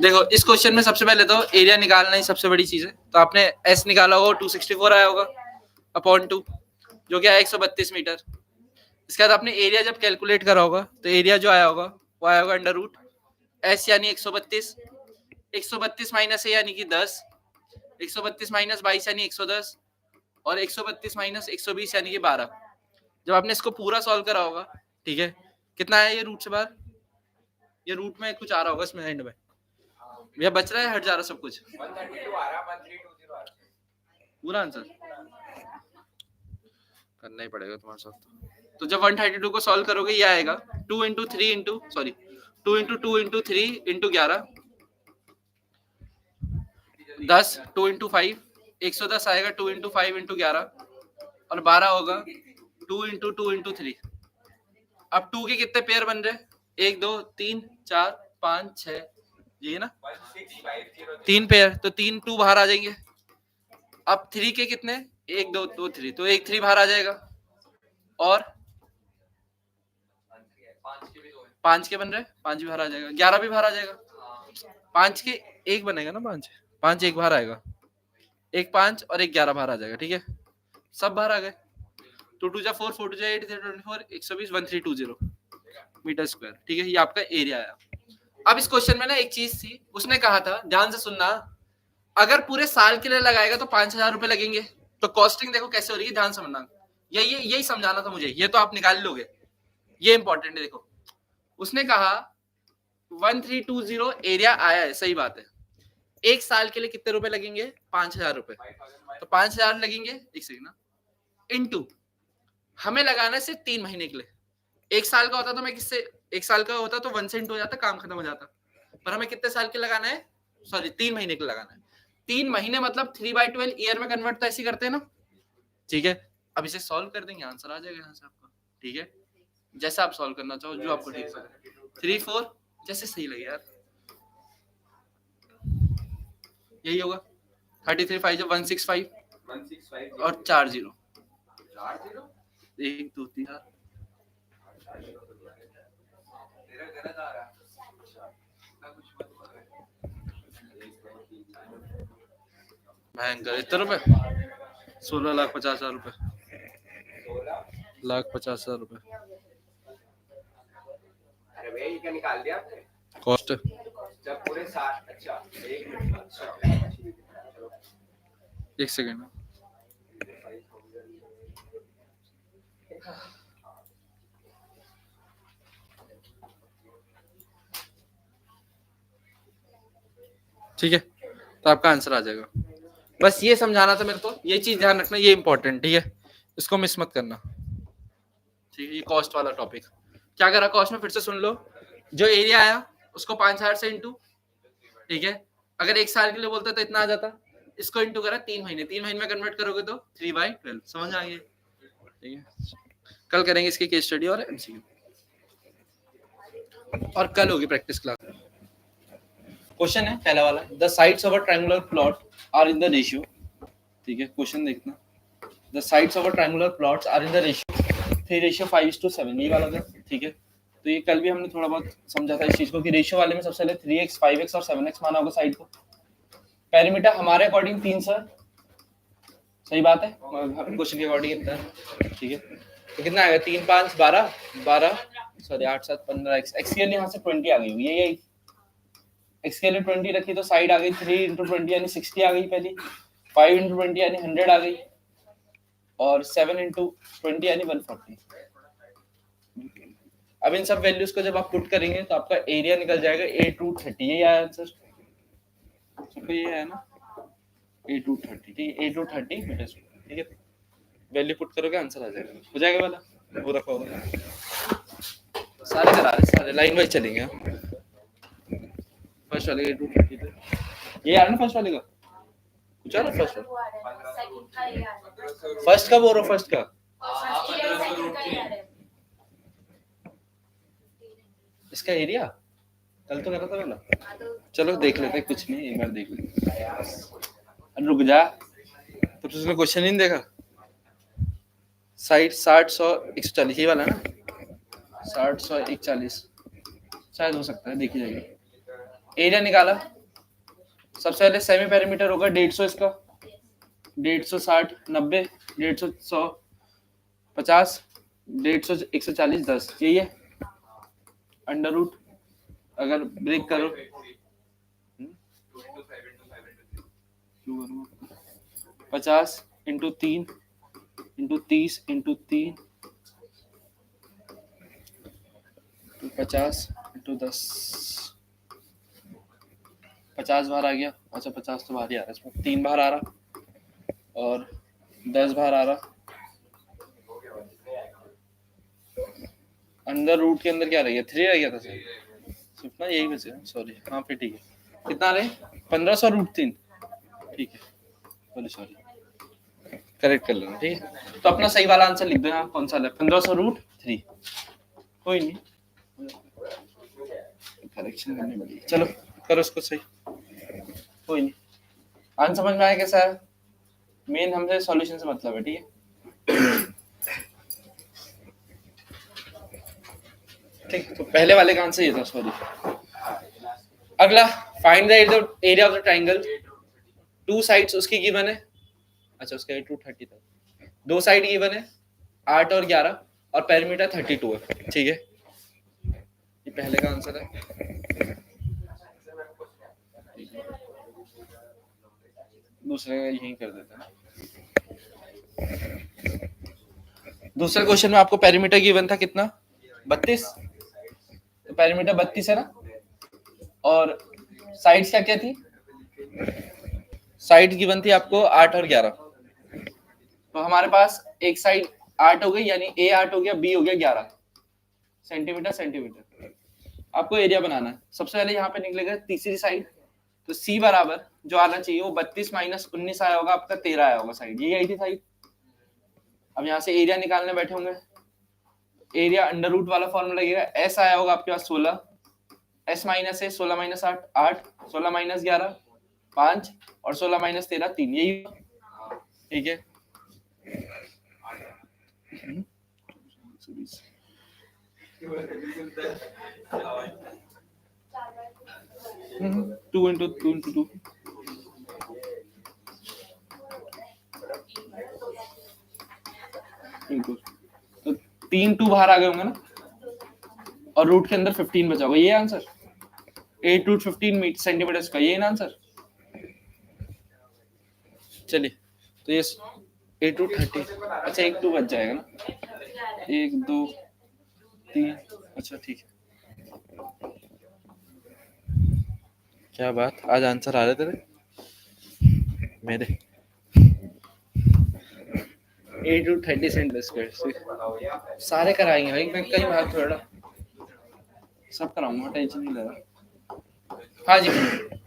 देखो इस क्वेश्चन में सबसे पहले तो एरिया निकालना ही सबसे बड़ी चीज है। तो आपने एस निकाला होगा 264 आया होगा अपॉन 2 जो कि आया 132 मीटर। इसके बाद आपने एरिया जब कैलकुलेट करा होगा तो एरिया जो आया होगा वो आया होगा अंडर रूट एस यानी 132 132 माइनस ए यानी कि 10 132 माइनस 22 यानी 110 और 132 माइनस 120 यानी कि 12। जब आपने इसको पूरा सॉल्व करा होगा ठीक है कितना है ये रूट से बाहर, ये रूट में कुछ आ रहा होगा इसमें एंड में भैया बच रहा है हट जा रहा सब कुछ 132 आ रहा, 1320 आ रहा। पूरा आंसर करना ही पड़ेगा तुम्हारे साथ। तो जब 132 को सॉल्व करोगे ये आएगा 2 into 3 into sorry 2 into 2 into 3 into 11 10 2 into 5 110 आएगा 2 इंटू 5 इंटू 11 और 12 होगा 2 इंटू 2 इंटू 3। अब 2 के कितने पेयर बन रहे 1 2 3 4 5 6 ये ना 1650 तीन पेयर तो 3 2 बाहर आ जाएंगे। अब 3 के कितने 1 2 2 3 तो 1 3 बाहर आ जाएगा और 5 के भी दो है। 5 के बन रहे 5 भी बाहर आ जाएगा 11 भी बाहर आ जाएगा 5 के एक बनेगा ना 5 5 एक बाहर आएगा एक 5 और एक 11 बाहर आ जाएगा ठीक है सब बाहर आ गए 2 2 जा 4 4 2 जा 8 24 120 1320 मीटर स्क्वायर ठीक है ये आपका एरिया आया। अब इस क्वेश्चन में ना एक चीज थी उसने कहा था ध्यान से सुनना अगर पूरे साल के लिए लगाएगा तो 5000 रुपए लगेंगे। तो कॉस्टिंग देखो कैसे हो रही है ध्यान से समझना यही समझाना था मुझे ये तो आप निकाल लोगे ये इंपॉर्टेंट है। देखो उसने कहा 1320 एरिया आया है सही बात है एक साल के लिए कितने रुपए लगेंगे 5000 रुपए तो 5000 लगेंगे एक सेकंड ना इनटू हमें लगाना है सिर्फ 3 महीने के लिए। एक साल का होता तो मैं किससे एक साल का होता तो 1 सेंट हो जाता काम खत्म हो जाता पर हमें कितने साल के लगाना है सॉरी 3 महीने के लगाना है 3 महीने मतलब 3/12 ईयर में कन्वर्ट तो ऐसे ही करते हैं ना ठीक है। अब इसे सॉल्व कर देंगे आंसर आ जाएगा यहाँ से आपका ठीक है जैसा आप सॉल्व करना चाहो जो आपको ठीक लगे 3 4 जैसे सही लगे यार यही होगा 33 5 जब 165 165 और 4 0 40 1 2 3 तेरा गलत आ रहा इतना कुछ मत भयंकर इतने रुपए 16,50,000 रुपए 1,50,000 रुपए अरे भाई ये क्या निकाल दिया आपने कॉस्ट जब पूरे 60 अच्छा एक मिनट अच्छा एक सेकंड ठीक है तो आपका आंसर आ जाएगा। बस ये समझाना था मेरे को ये चीज ध्यान रखना ये इंपॉर्टेंट ठीक है इसको मिस मत करना ठीक है। ये कॉस्ट वाला टॉपिक क्या करा कॉस्ट में फिर से सुन लो जो एरिया आया उसको 5000 से इंटू ठीक है अगर एक साल के लिए बोलता तो इतना आ जाता इसको इंटू करा 3 महीने में कन्वर्ट करोगे तो 3/12 समझ आ गई ठीक है। कल करेंगे इसकी केस स्टडी और एमसीक्यू और कल होगी प्रैक्टिस क्लास। क्वेश्चन है पहला वाला the sides of a triangular plot are in the ratio ठीक है क्वेश्चन देखना the sides of a triangular plots are in the ratio 3:5:7 ये वाला था ठीक है। तो ये कल भी हमने थोड़ा बहुत समझा था इस चीज को कि रेशियो वाले में सबसे पहले 3x 5x और 7x माना होगा साइड को पेरीमीटर हमारे अकॉर्डिंग 300 सही बात है क्वेश्चन के अकॉर्डिंग इतना ठीक है। तो कितना आएगा 3 5 12 12 सॉरी 8 7 15 x के लिए यहाँ से 20 आ गई हुई है यही x के लिए 20 रखी तो साइड आ गई 3 × 20 यानी 60 आ गई पहली 5 × 20 यानी 100 आ गई और 7 × 20 यानी 140। अब इन सब वैल्यूज को जब आप पुट करेंगे तो आपका एरिया निकल जाएगा 8/30 यही आया आंसर सबको ये है ना 8/30 ठीक है 8/30 मीटर स्क्वायर ठीक है। वैल्यू पुट करोगे आंसर आ जाएगा हो जाएगा वाला वो रखा होगा सारे करा रहे सारे लाइन वाइज चलेंगे फर्स्ट वाले 8/30 थे ये यार ना फर्स्ट वाले का पूछा ना फर्स्ट का बोलो फर्स्ट का इसका एरिया कल तो करा था वाला चलो देख लेते हैं कुछ नहीं एक बार देख लेते रुक जा तब तो उसने क्वेश्चन ही नहीं देखा साइड 60 100 140 ये वाला ना 60 100 140 शायद हो सकता है, देखी जाएगी। एरिया निकाला, सबसे पहले सेमी पेरीमीटर होगा 150 इसका, 150 60 90 150 100 50 150 140 10 यही है। अंडर रूट अगर ब्रेक करो 50 इंटू 3 इंटू 30 इंटू 3 50 इंटू 10 50 बार आ गया। अच्छा 50 तो बाहर ही आ रहा है, इसमें 3 बार आ रहा और 10 बार आ रहा। अंदर रूट के अंदर क्या रह गया 3 रह गया था सर, सिर्फ ना यही बचे, सॉरी। हाँ फिर ठीक है, कितना रहे 1500 रूट 3, ठीक है सॉरी सॉरी करेक्ट कर लेना, ठीक है। तो अपना सही वाला आंसर लिख दो यहाँ, कौन सा है 1500 रूट 3, कोई नहीं करेक्शन करनी पड़ेगी, चलो करो इसको सही, कोई नहीं। आंसर समझ में आया कैसा है, मेन हमसे सॉल्यूशन से मतलब है, ठीक है। ठीक, तो पहले वाले का आंसर ये था, सॉरी। अगला, find the area of the triangle, two sides उसकी गिवन है। अच्छा उसका 8 रूट 30 था, दो साइड गिवन है 8 और 11 और पेरीमीटर 32 है, ठीक है। ये पहले का आंसर है। दूसरे का यही कर देते हैं। दूसरे क्वेश्चन में आपको पेरीमीटर गिवन था कितना 32, तो पेरीमीटर 32 है ना, और साइड्स क्या क्या थी, साइड गिवन थी आपको 8 और 11, तो हमारे पास एक साइड 8 हो गई, यानी ए 8 हो गया, बी हो गया 11 सेंटीमीटर सेंटीमीटर। आपको एरिया बनाना है, सबसे पहले यहाँ पे निकलेगा तीसरी साइड, तो सी बराबर जो आना चाहिए वो 32 माइनस 19 आया होगा, आपका 13 आया होगा, साइड यही आई थी साइड। अब यहाँ से एरिया निकालने बैठे होंगे, एरिया अंडर रूट वाला फॉर्मूला लगेगा, एस आया होगा आपके पास 16, एस माइनस है 16 माइनस 8 8, 16 माइनस 11 5 और 16 माइनस 13 3, यही, ठीक है। 2 into 2 into 2, तो 3 2 बाहर आ गए होंगे ना, और रूट के अंदर 15 बचा होगा, ये आंसर 8 रूट 15 सेंटीमीटर का, ये ना आंसर। चलिए तो ये 8 रूट 30, अच्छा 1 2 बच जाएगा ना, 1 2 3, अच्छा ठीक है। क्या बात, आज आंसर आ रहे तेरे मेरे 8 रूट 30 सेंटीमीटर सारे कराएंगे भाई, मैं कई बार थोड़ा सब कराऊंगा, टेंशन नहीं ले रहा। हाँ जी,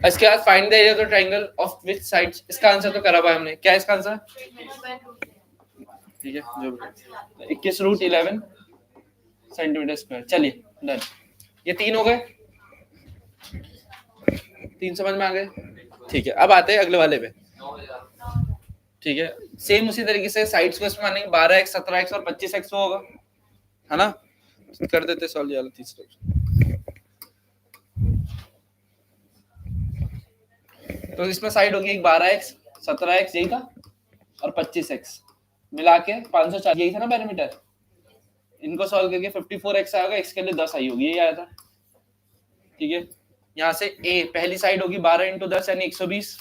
इसके बाद find the area of the triangle of which sides, इसका आंसर तो करा हुआ है हमने, क्या है इसका आंसर, ठीक है जो 21 रूट 11 सेंटीमीटर स्क्वायर। चलिए डन, ये 3 हो गए, 3 समझ में आ गए, ठीक है। अब आते हैं अगले वाले पे, ठीक है। सेम उसी तरीके से साइड्स को इसमें मानेंगे 12x 17x और 25x होगा, है ना, कर देते सॉल्व वाला तीसरा। तो इसमें साइड होगी एक 12x 17x यही था और 25x मिला के 540 यही था ना पेरीमीटर, इनको सॉल्व करके 54x आएगा, x के लिए 10 आई होगी, यही आया था, ठीक है। यहाँ से a पहली साइड होगी 12 इंटू 10 यानी 120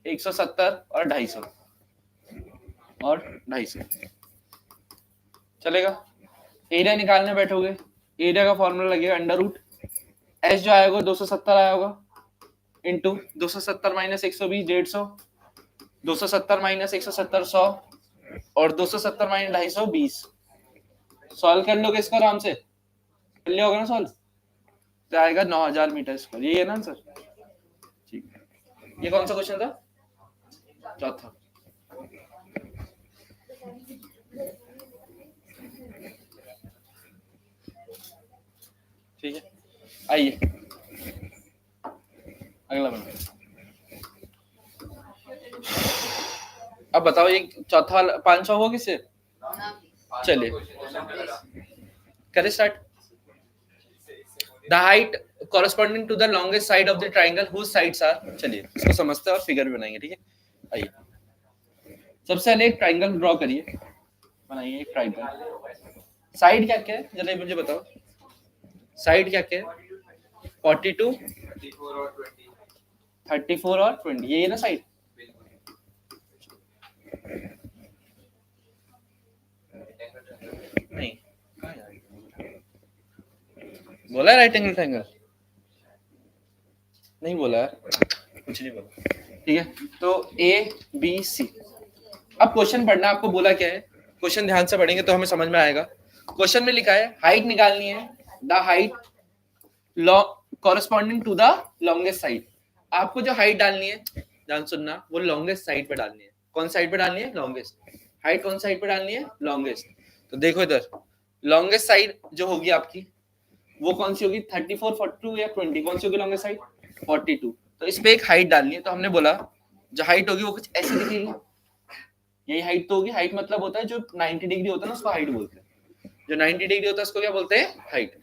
170 और 250 और 250 चलेगा। एरिया निकालने बैठोगे, एरिया का फॉर्मूला लगेगा अंडर रूट एस जो आएगा 270 आया होगा इंटू 270 माइनस 120 150, 270 माइनस 170 100 और 270 माइनस 250 20। सॉल्व कर लोगे इसको आराम से, कर लिया होगा ना सॉल्व, तो आएगा 9000 मीटर स्क्वायर, यही है ना आंसर, ठीक है। ये कौन सा क्वेश्चन था, चौथा। ठीक है, आइए अगला बना। अब बताओ ये चौथा वाला 500 हो किसे? चलिए करें start. The height corresponding to the longest side of the triangle whose sides are. चलिए इसको समझते हैं और फिगर भी बनाएंगे, ठीक है। आइए सबसे पहले एक ट्राइंगल ड्रॉ करिए, बनाइए एक ट्राइंगल। साइड क्या क्या है जरा मुझे बताओ, साइड क्या क्या है? 42, 34 और 20, ये ना साइड। नहीं बोला है राइट एंगल ट्राइंगल, नहीं बोला है, कुछ नहीं बोला, ठीक है। तो ए बी सी। अब क्वेश्चन पढ़ना, आपको बोला क्या है, क्वेश्चन ध्यान से पढ़ेंगे तो हमें समझ में आएगा। क्वेश्चन में लिखा है हाइट निकालनी है, the height corresponding to the longest side. आपको जो हाइट डालनी है, ध्यान सुनना, वो लॉन्गेस्ट साइड पे डालनी है। कौन साइड पे डालनी है? लॉन्गेस्ट। हाइट कौन साइड पे डालनी है? लॉन्गेस्ट। तो देखो इधर लॉन्गेस्ट साइड जो होगी आपकी वो कौन सी होगी? 34, 42 या 20, कौन सी होगी लॉन्गेस्ट साइड? 42। तो इस पे एक हाइट डालनी है, तो हमने बोला जो हाइट होगी वो कुछ ऐसी दिखेगी, यही हाइट तो होगी। हाइट मतलब होता है जो 90 डिग्री होता है ना उसको हाइट बोलते हैं, जो 90 डिग्री होता है उसको क्या बोलते हैं? हाइट।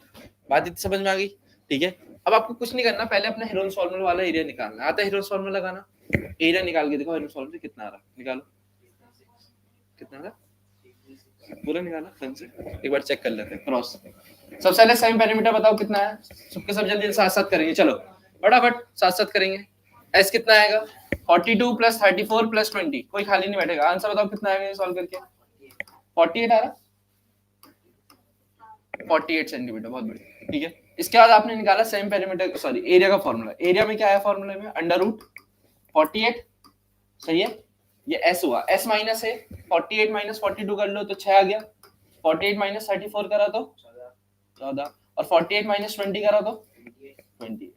बात इतनी समझ में आ गई, ठीक है। अब आपको कुछ नहीं करना, पहले अपना हेरोन्स फार्मूला वाला एरिया निकालना आता है। हेरोन्स फार्मूला लगाना, एरिया निकाल के देखो हेरोन्स फार्मूला कितना आ रहा, निकालो कितना आ रहा, पूरा निकाला ढंग से, एक बार चेक कर लेते हैं क्रॉस। सबसे पहले सेमी पेरीमीटर बताओ कितना है, सबके सब जल्दी साथ साथ करेंगे, चलो फटाफट साथ साथ करेंगे। एस कितना आएगा? 42 प्लस 34 प्लस 20, कोई खाली नहीं बैठेगा। आंसर बताओ कितना आएगा सॉल्व करके? 48 आ रहा, 48 सेंटीमीटर, बहुत बढ़िया, ठीक है। इसके बाद आपने निकाला सेमी पेरीमीटर, सॉरी एरिया का फॉर्मूला। एरिया में क्या आया फॉर्मूला में? अंडर रूट 48, सही है। ये s हुआ, s माइनस है, 48 माइनस 42 कर लो तो 6 आ गया। 48 माइनस 34 करा तो 14, और 48 माइनस 20 करा तो 20।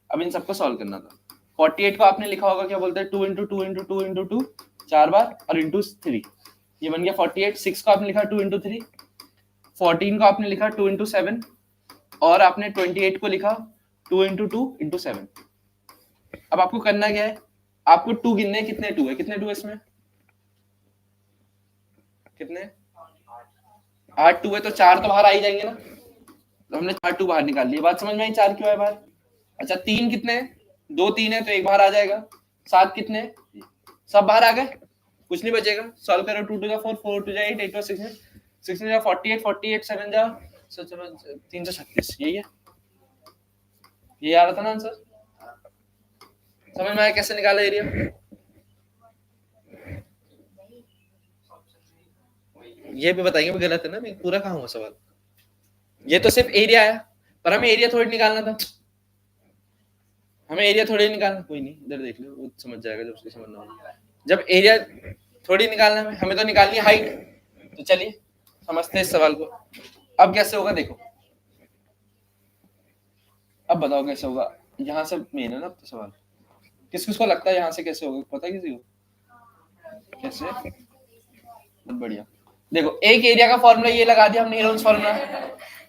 अब इन सबको सॉल्व करना था। 48 को आपने लिखा होगा क्या बोलते हैं? 2 इंटू 2 इंटू 2 इंटू 2, 4 बार, और इंटू 3, ये बन गया 48। 6 को आपने लिखा 2 इंटू 3, 14 को आपने लिखा 2 इंटू 7, और आपने 28 को लिखा 2 इंटू 2 इंटू 7। अब आपको करना क्या है? आपको 2 गिनने, कितने 2 है, कितने 2 है इसमें, कितने 8 2 है, तो 4 तो बाहर आ ही जाएंगे ना, तो हमने 4 2 बाहर निकाल लिए। बात समझ में आई? 4 क्यों है बाहर? अच्छा 3 कितने हैं? 2 3 है तो एक बाहर आ जाएगा। 7 कितने हैं? सब बाहर आ गए, कुछ नहीं बचेगा। सॉल्व करो, 2 2 4, 4 2 8, 8 6 6 48, 48 7 जा 336, यही है, ये आ रहा था ना आंसर। समझ में आया कैसे निकाला एरिया? ये भी बताएंगे, गलत है ना, मैं पूरा कहाँ हुआ सवाल। ये तो सिर्फ एरिया है, पर हमें एरिया थोड़ी निकालना था, हमें एरिया थोड़ी निकालना। कोई नहीं, इधर देख लो, वो समझ जाएगा जब उसको समझना होगा। जब एरिया थोड़ी निकालना है, हमें तो निकालनी है हाइट। तो चलिए समझते हैं इस सवाल को। अब कैसे होगा देखो, अब बताओ कैसे होगा। यहाँ से मेन है ना तो सवाल, किस किस को लगता है यहाँ से कैसे होगा, पता है किसी को? कैसे? बहुत बढ़िया। देखो एक एरिया का फॉर्मूला ये लगा दिया हमने, हेरोन्स फॉर्मूला।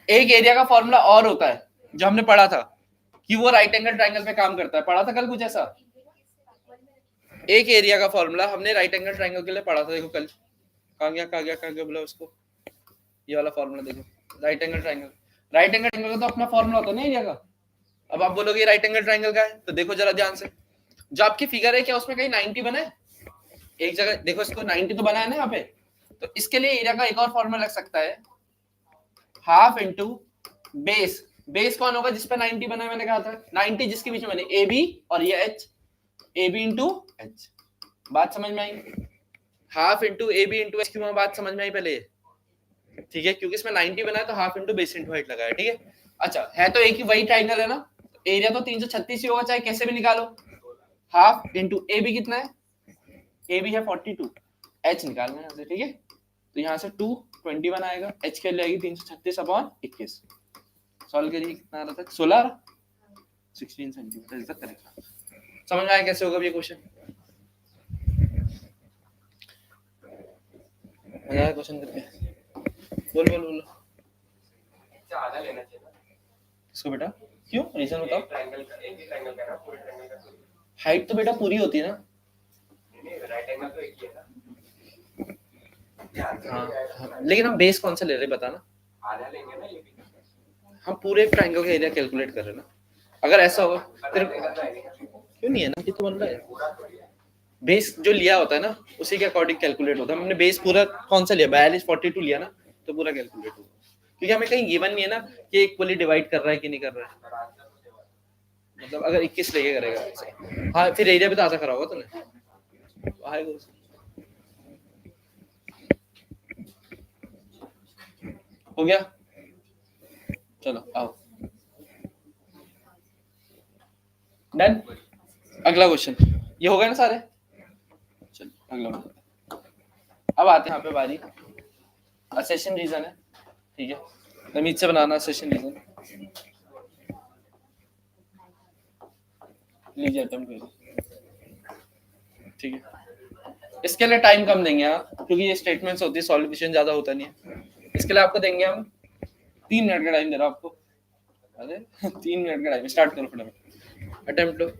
एक एरिया का फॉर्मूला और होता है जो हमने पढ़ा था कि वो राइट एंगल ट्राइंगल पे काम करता है, पढ़ा था कल कुछ ऐसा। एक एरिया का फॉर्मूला हमने राइट एंगल ट्राइंगल के लिए पढ़ा था, देखो कल। कहाँ गया बोला उसको, ये वाला फॉर्मूला देखो, right angle triangle. Right angle triangle का तो अपना फॉर्मूला होता है ना एरिया का। अब आप बोलोगे राइट एंगल ट्राइंगल का है, तो देखो जरा ध्यान से, जो आपकी फिगर है क्या उसमें कहीं 90 बना है? एक जगह देखो, इसको 90 तो बना है ना यहाँ पे। तो इसके लिए एरिया का एक और फॉर्मूला लग सकता है, हाफ इंटू बेस। बेस कौन होगा जिसपे 90 बना है? मैंने कहा था 90 जिसके बीच में बने, ए बी और ये H, A B into H. बात समझ में आई? Half into A B into H, क्यों बात समझ में आई पहले? ठीक है, क्योंकि इसमें 90 बना है तो half into base into height लगा है, ठीक है। अच्छा है तो एक ही वही ट्राइंगल है ना, एरिया तो 336 ही होगा चाहे कैसे भी निकालो। हाफ इंटू ए बी कितना है? ए बी है 42, एच निकालना है यहाँ से, ठीक है। तो यहाँ से 221 आएगा, एच के लिए आएगी 336/21। सॉल्व करिए, कितना आ रहा था? 16 16 सेंटीमीटर, इतना करेक्ट। समझ में आया कैसे होगा ये क्वेश्चन? मजा आया क्वेश्चन करके? बोल बोल बोलो। आधा लेना चाहिए ना इसको बेटा, क्यों? रीजन बताओ। ट्रायंगल का, एक ही ट्रायंगल का ना, पूरे ट्रायंगल का हाइट तो बेटा पूरी होती है ना, नहीं राइट एंगल तो एक ही है ना। हाँ, लेकिन हम बेस कौन सा ले रहे हैं बताना। आधा लेंगे ना ये भी। हम पूरे ट्रायंगल का एरिया कैलकुलेट कर रहे हैं ना। अगर ऐसा होगा तेरे क्यों नहीं है ना, कि तो बन रहा है बेस जो लिया होता है ना उसी के अकॉर्डिंग कैलकुलेट होता है। हमने बेस पूरा कौन सा लिया 42 42 लिया ना, तो पूरा कैलकुलेट होगा, क्योंकि हमें कहीं गिवन नहीं है ना कि इक्वली डिवाइड कर रहा है कि नहीं कर रहा है। मतलब अगर 21 लेके करेगा ऐसे, हाँ फिर एरिया भी तो आधा करा होगा तूने, आएगा उसमें। हो गया, चलो आओ डन। अगला क्वेश्चन ये हो गया ना सारे, चलो अगला क्वेश्चन। अब आते हैं यहाँ पे बारी असेशन रीजन है, ठीक है, तमीज से बनाना असेशन रीजन। लीजिए अटेम्प्ट करिए, ठीक है। इसके लिए टाइम कम देंगे यहाँ, क्योंकि ये स्टेटमेंट्स होती है, सॉल्यूशन ज्यादा होता नहीं है। इसके लिए आपको देंगे हम 3 मिनट का टाइम दे रहा हूँ आपको। अरे 3 मिनट का टाइम, स्टार्ट करो फटाफट अटेम्प्ट लो।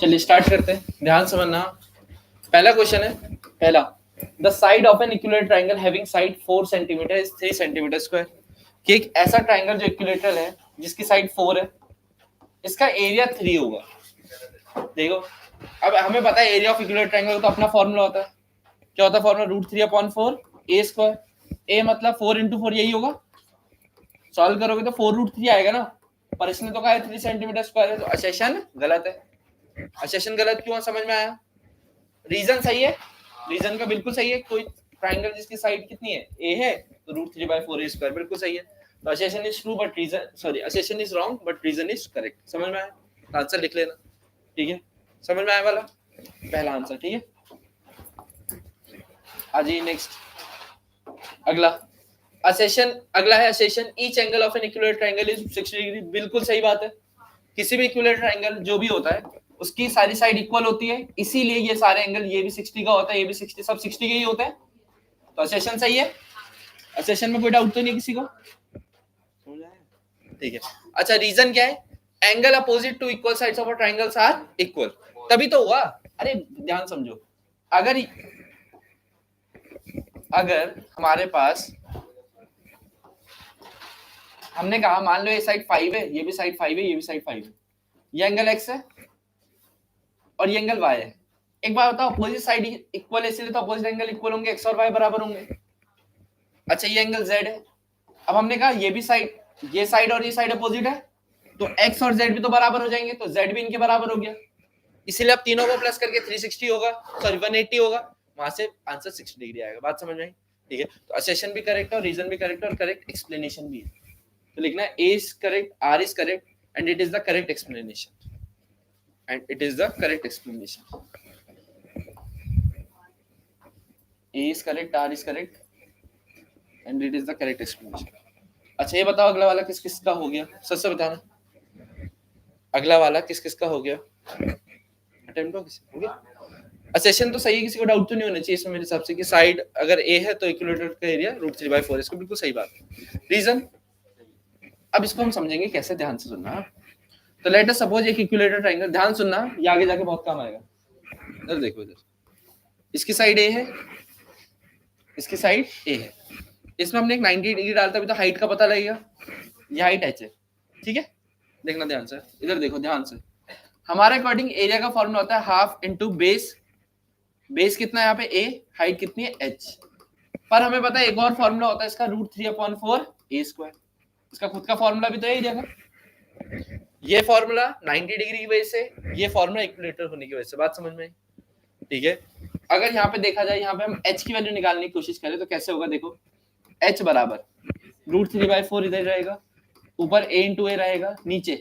चलिए स्टार्ट करते हैं, ध्यान से समझना। पहला क्वेश्चन है, पहला the side of an equilateral triangle having side 4 centimetre is 3 centimetre square. कि एक ऐसा ट्रायंगल जो इक्विलेटरल है जिसकी साइड 4 है, इसका एरिया 3 होगा। देखो अब हमें पता है एरिया ऑफ इक्विलेटरल ट्रायंगल का तो अपना फॉर्मूला होता है, क्या होता है फॉर्मूला, √3/4 a स्क्वायर। a मतलब 4 × 4 यही होगा, सॉल्व करोगे तो 4√3 आएगा ना, पर इसने तो कहा है 3 सेंटीमीटर स्क्वायर है, तो असेशन गलत है। असेशन गलत क्यों, समझ में आया? रीजन सही है, रीजन का बिल्कुल सही है। कोई ट्रायंगल जिसकी साइड कितनी है a है, तो √3/4 a स्क्वायर बिल्कुल सही है। तो assertion is true but reason, sorry assertion is wrong but reason is correct. समझ में आया? आंसर लिख लेना, ठीक है, समझ में आया वाला पहला आंसर, ठीक है। आ जाइए नेक्स्ट, अगला असेशन, अगला है assertion each angle of an equilateral triangle is 60 डिग्री। बिल्कुल सही बात है, किसी भी इक्विलेटरल ट्रायंगल जो भी होता है उसकी सारी साइड इक्वल होती है, इसीलिए ये सारे एंगल, ये भी 60 का होता है, ये भी 60, सब 60 के ही होते हैं। तो असर्शन सही है, असर्शन में कोई डाउट तो नहीं किसी को, ठीक है। अच्छा रीजन क्या है, angle opposite to equal sides of a triangles are equal, तभी तो हुआ। अरे ध्यान समझो, अगर हमारे पास, हमने कहा मान लो ये साइड 5 है, ये भी साइड 5 है, ये भी साइड 5 है, ये एंगल x है और ये एंगल y है। एक बार बताओ, अपोजिट साइड इक्वल है, इसलिए तो अपोजिट एंगल इक्वल होंगे, x और y बराबर होंगे। अच्छा ये एंगल z है, अब हमने कहा ये भी साइड, ये साइड और ये साइड अपोजिट है, तो x और z भी तो बराबर हो जाएंगे, तो z भी इनके बराबर हो गया, इसीलिए अब तीनों को प्लस करके 360 होगा, सॉरी 180 होगा, वहां से आंसर 60 डिग्री आएगा। बात समझ में आई, ठीक है। तो असर्शन भी करेक्ट है और रीजन भी करेक्ट है और करेक्ट एक्सप्लेनेशन भी है। तो लिखना है A is correct, R is correct and it is the correct explanation, and it is the correct explanation. A is correct, R is correct and it is the correct explanation. अच्छा ये बताओ अगला वाला किस किस का हो गया, सच से बताना, अगला वाला किस किस का हो गया, अटेम्प्ट हो गया। असर्शन तो सही है, किसी को डाउट तो नहीं होना चाहिए इसमें मेरे हिसाब से कि साइड अगर A है तो इक्विलेटर का एरिया √3/4, इसको बिल्कुल सही बात है। रीजन, अब इसको हम समझेंगे कैसे, ध्यान से सुनना। तो लेट अस सपोज एक इक्विलेटर ट्रायंगल, ध्यान सुनना, ये आगे जाके बहुत काम आएगा। इधर देखो, इधर इसकी साइड A है, इसकी साइड A है, इसमें हमने एक 90 डिग्री डालता है, तो हाइट का पता लगेगा, ये हाइट h है, ठीक है। देखना ध्यान से, इधर देखो ध्यान से, हमारे अकॉर्डिंग एरिया का फॉर्मूला होता है हाफ इंटू बेस, बेस कितना है यहाँ पे A, हाइट कितनी है h, पर हमें पता है एक और फॉर्मूला होता है इसका √3/4 A², इसका खुद का फॉर्मूला भी तो है एरिया का। ये फॉर्मूला 90 डिग्री की वजह से, ये फॉर्मूला इक्विलेटर होने की वजह से, बात समझ में आई, ठीक है। अगर यहाँ पे देखा जाए, यहाँ पे हम h की वैल्यू निकालने की कोशिश करें तो कैसे होगा, देखो h बराबर √3/4 इधर रहेगा, ऊपर a इंटू ए रहेगा, नीचे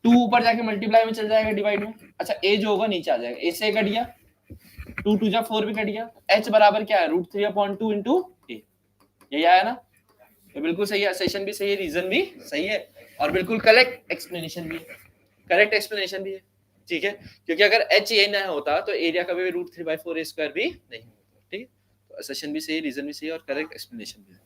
2 ऊपर जाके मल्टीप्लाई में चल जाएगा, डिवाइड में, अच्छा a जो होगा नीचे आ जाएगा, a से कट गया, 2 2 जा 4 भी कट गया, h बराबर क्या है √3/2 इंटू a, यही आया ना, तो बिल्कुल सही है, असर्शन भी सही है, रीजन भी सही है और बिल्कुल करेक्ट एक्सप्लेनेशन भी है, करेक्ट एक्सप्लेनेशन भी है, ठीक है। क्योंकि अगर h ये ना होता तो एरिया कभी √3/4 A² भी नहीं होता, ठीक है। तो असर्शन भी सही, रीजन भी सही और करेक्ट एक्सप्लेनेशन भी है,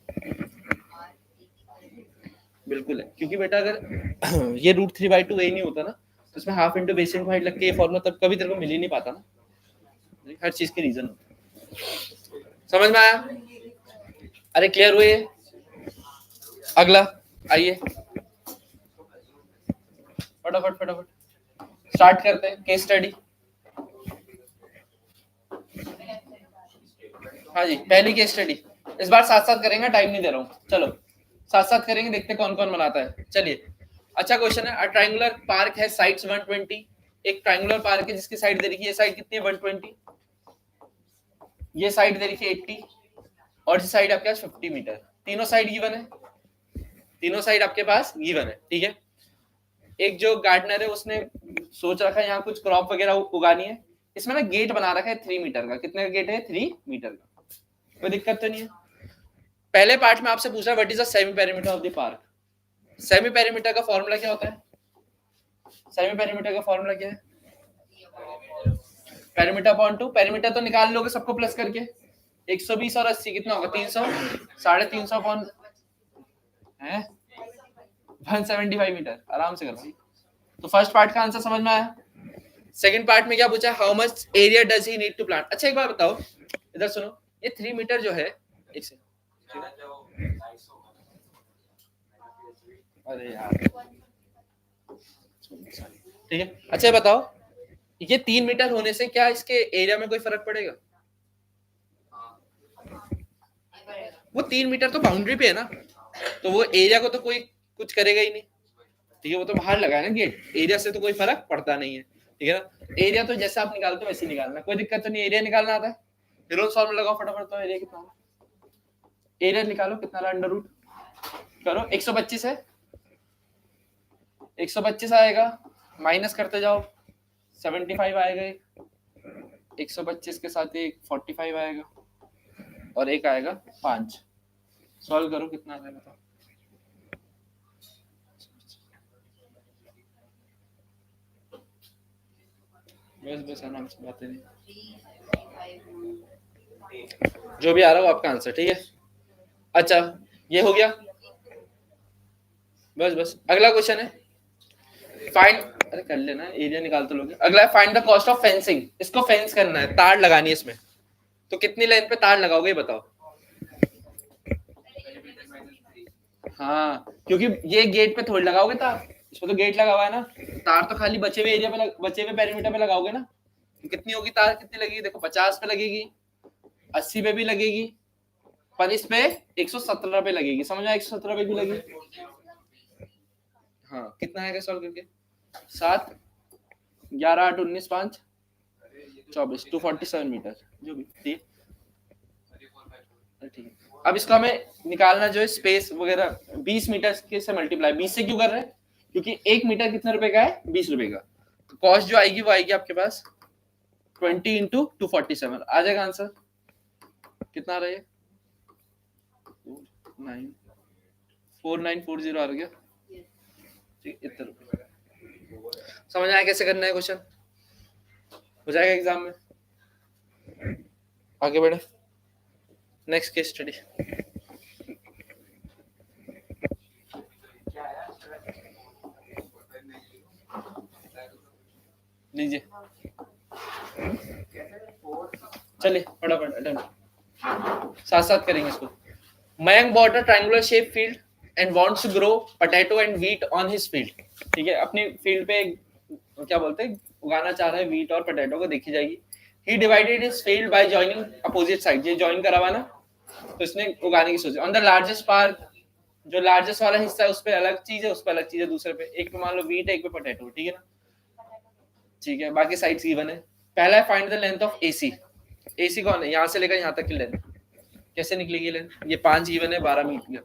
बिल्कुल है। क्योंकि बेटा अगर ये √3/2 A नहीं होता ना, तो इसमें half into base into height लग के ये फॉर्मूला तब कभी तेरे को मिल ही नहीं पाता ना, हर चीज के रीजन होता है। समझ में आया, अरे क्लियर हुए, अगला आइए फटाफट फटाफट स्टार्ट करते हैं केस स्टडी। हाँ जी, पहली केस स्टडी, इस बार साथ साथ करेंगे, टाइम नहीं दे रहा हूँ, चलो साथ साथ करेंगे, देखते कौन कौन बनाता है। चलिए, अच्छा क्वेश्चन है, अ ट्रायंगुलर पार्क है साइड्स 120, एक ट्रायंगुलर पार्क है जिसकी साइड दे रखी है, ये साइड कितनी है 120, ये साइड दे रखी है 80 और ये साइड आपके पास 50 मीटर, तीनों साइड गिवन है, तीनों साइड आपके पास गिवन है, ठीक है। एक जो गार्डनर है उसने सोच रखा है यहाँ कुछ क्रॉप वगैरह उगानी है, इसमें ना गेट बना रखा है 3 मीटर का, कितने का गेट है 3 मीटर का, कोई दिक्कत तो नहीं है। पहले पार्ट में आपसे पूछा what is the semi perimeter of the park, semi perimeter का फॉर्मूला क्या होता है, सेमी पेरीमीटर का फॉर्मूला क्या है, पेरीमीटर अपॉन 2, पेरीमीटर तो निकाल लोगे सबको प्लस करके, 120 और 80 कितना होगा 300, 350 अपॉन है 175 मीटर, आराम से कर भाई। तो फर्स्ट पार्ट का आंसर समझ में आया। सेकंड पार्ट में क्या पूछा, how much area does he need to plant. अच्छा एक बार बताओ, इधर सुनो, ये 3 मीटर जो है, एक से अरे यार ठीक है, अच्छा ये बताओ, ये 3 मीटर होने से क्या इसके एरिया में कोई फर्क पड़ेगा, वो 3 मीटर तो बाउंड्री पे है ना, तो वो एरिया को तो कोई कुछ करेगा ही नहीं, ठीक है, वो तो बाहर लगा है ना गेट, एरिया से तो कोई फर्क पड़ता नहीं है, ठीक है ना। एरिया तो जैसे आप निकालते हो वैसे ही निकालना, कोई दिक्कत तो नहीं, एरिया निकालना आता है, रोज फॉर्मूला लगाओ फटाफट, तो एरिया कितना, एरिया निकालो कितना, अंडर रूट करो, 125 है, 125 आएगा, माइनस करते जाओ 75 आएगा, 125 के साथ एक 45 आएगा और एक आएगा 5, सॉल्व करो कितना आएगा बताओ, बस आराम से बातें नहीं, जो भी आ रहा हो आपका आंसर, ठीक है। अच्छा ये हो गया, बस अगला क्वेश्चन है फाइंड, अरे कर लेना, एरिया निकाल तो लोगे। अगला है find the cost of fencing. इसको फेंस करना है, तार लगानी है इसमें, तो कितनी लेंथ पे तार लगाओगे ये बताओ। हाँ क्योंकि ये गेट पे थोड़ी लगाओगे तार, इसमें तो गेट लगा हुआ है ना, तार तो खाली बचे हुए एरिया पे बचे हुए पेरीमीटर पे लगाओगे ना। तो कितनी होगी तार, कितनी लगेगी, देखो 50 पे लगेगी, 80 पे भी लगेगी, पर इस पे 117 पे लगेगी, समझ में, 117 पे भी लगेगी। हाँ कितना आएगा सॉल्व करके, 7 11 8 19 5 24 247 मीटर जो भी, ठीक है। अब इसका हमें निकालना जो है स्पेस वगैरह, 20 मीटर के से मल्टीप्लाई, 20 से क्यों कर रहे हैं, क्योंकि 1 मीटर कितने रुपए का है, 20 रुपए का। तो कॉस्ट जो आएगी वो आएगी आपके पास 20 इंटू 247, आ जाएगा आंसर। कितना आ रहा है, 4940 आ गया, ठीक, इतना रुपए। समझ आया कैसे करना है क्वेश्चन, हो जाएगा एग्जाम में। आगे बढ़े, नेक्स्ट केस स्टडी। लीजिए, चलिए फटाफट अटेम्प्ट साथ साथ करेंगे इसको। Mayank bought a triangular shape field and wants to grow potato and wheat on his field. ठीक है, अपनी फील्ड पे क्या बोलते हैं, उगाना चाह रहा है व्हीट और पोटैटो को, देखी जाएगी। He divided his field by joining opposite side, ये जॉइन करा हुआ ना, तो इसने उगाने की सोची। ऑन द लार्जेस्ट पार्ट, जो लार्जेस्ट वाला हिस्सा है उस पे अलग चीज है, उस पे अलग चीज है, दूसरे पे, एक पे मान लो व्हीट है, एक पे पोटैटो, ठीक है ना, ठीक है। बाकी साइड्स गिवन है। पहला है find the length of AC. AC कौन है, यहाँ से लेकर यहाँ तक की लेंथ कैसे निकलेगी लेंथ, ये 5 गिवन है, 12 मीटर,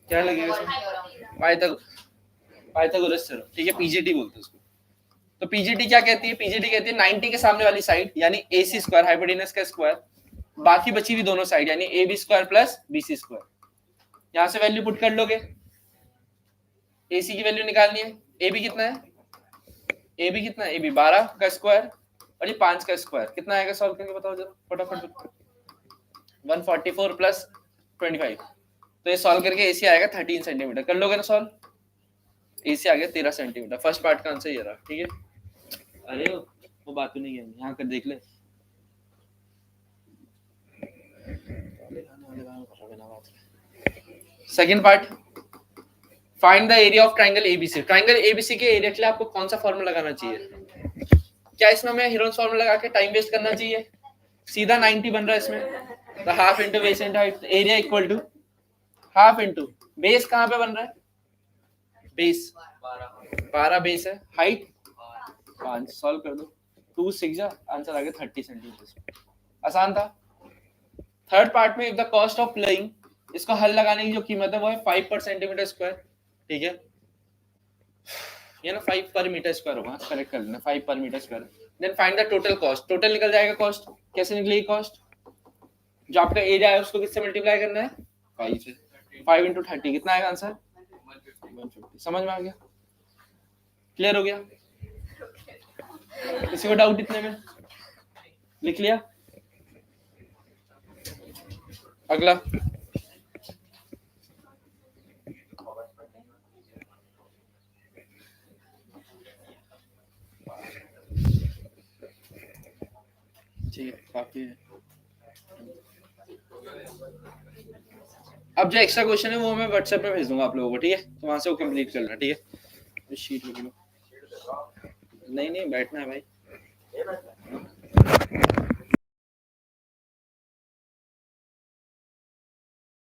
क्या लगेगा इसमें, पाइथागोरस थ्योरम, ठीक है, पीजीटी बोलते हैं उसको। तो पीजीटी क्या कहती है, पीजीटी कहती है 90 के सामने वाली साइड यानी एसी स्क्वायर, हाइपोटेनस का स्क्वायर, बाकी बची हुई दोनों साइड यानी A B square plus BC square. यहां से वैल्यू पुट कर लोगे, एसी की वैल्यू निकालनी है, ए बी कितना है, ए बी कितना है, ए बी 12 का स्क्वायर और ये 5 का स्क्वायर, कितना आएगा सॉल्व करके बताओ जरा फटाफट। 144 प्लस 25, तो ये सॉल्व करके एसी आएगा 13 सेंटीमीटर, कर लोगे ना सॉल्व, एसी आ गया 13 सेंटीमीटर। फर्स्ट पार्ट का आंसर ये रहा, ठीक है। अरे वो बात नहीं है, यहाँ कर देख ले, second part, find the area of triangle ABC. Triangle ABC के एरिया के लिए आपको कौन सा फॉर्मूला लगाना चाहिए, क्या इसमें हमें हीरोन्स फॉर्मूला लगा के टाइम वेस्ट करना चाहिए, सीधा 90 बन रहा है इसमें, तो half into base into height, area equal to half into base, कहाँ पे बन रहा है, बेस 12 बेस है, हाइट 5, सॉल्व कर दो, 2 6 जा, आंसर आ गया 30 सेंटीमीटर, आसान था। थर्ड पार्ट में द कॉस्ट ऑफ प्लेइंग, इसको हल लगाने की जो कीमत है वो है 5 पर सेंटीमीटर स्क्वायर, ठीक है, ये ना 5 पर मीटर स्क्वायर होगा, करेक्ट कर लेना, 5 पर meter square. Then find the total cost, total निकल जाएगा कॉस्ट, कैसे निकलेगी कॉस्ट, जो आपका एरिया है उसको किससे मल्टीप्लाई करना है, 5 से, 5 इंटू 30, कितना आएगा आंसर 150। समझ में आ गया, क्लियर हो गया, किसी को डाउट इतने में, लिख लिया। अगला ठीक है, काफी है। अब जो एक्स्ट्रा क्वेश्चन है वो मैं व्हाट्सएप पे भेज दूंगा आप लोगों को, ठीक है, तो वहां से वो कंप्लीट कर लेना, ठीक है। शीट लिख लो, नहीं बैठना है भाई।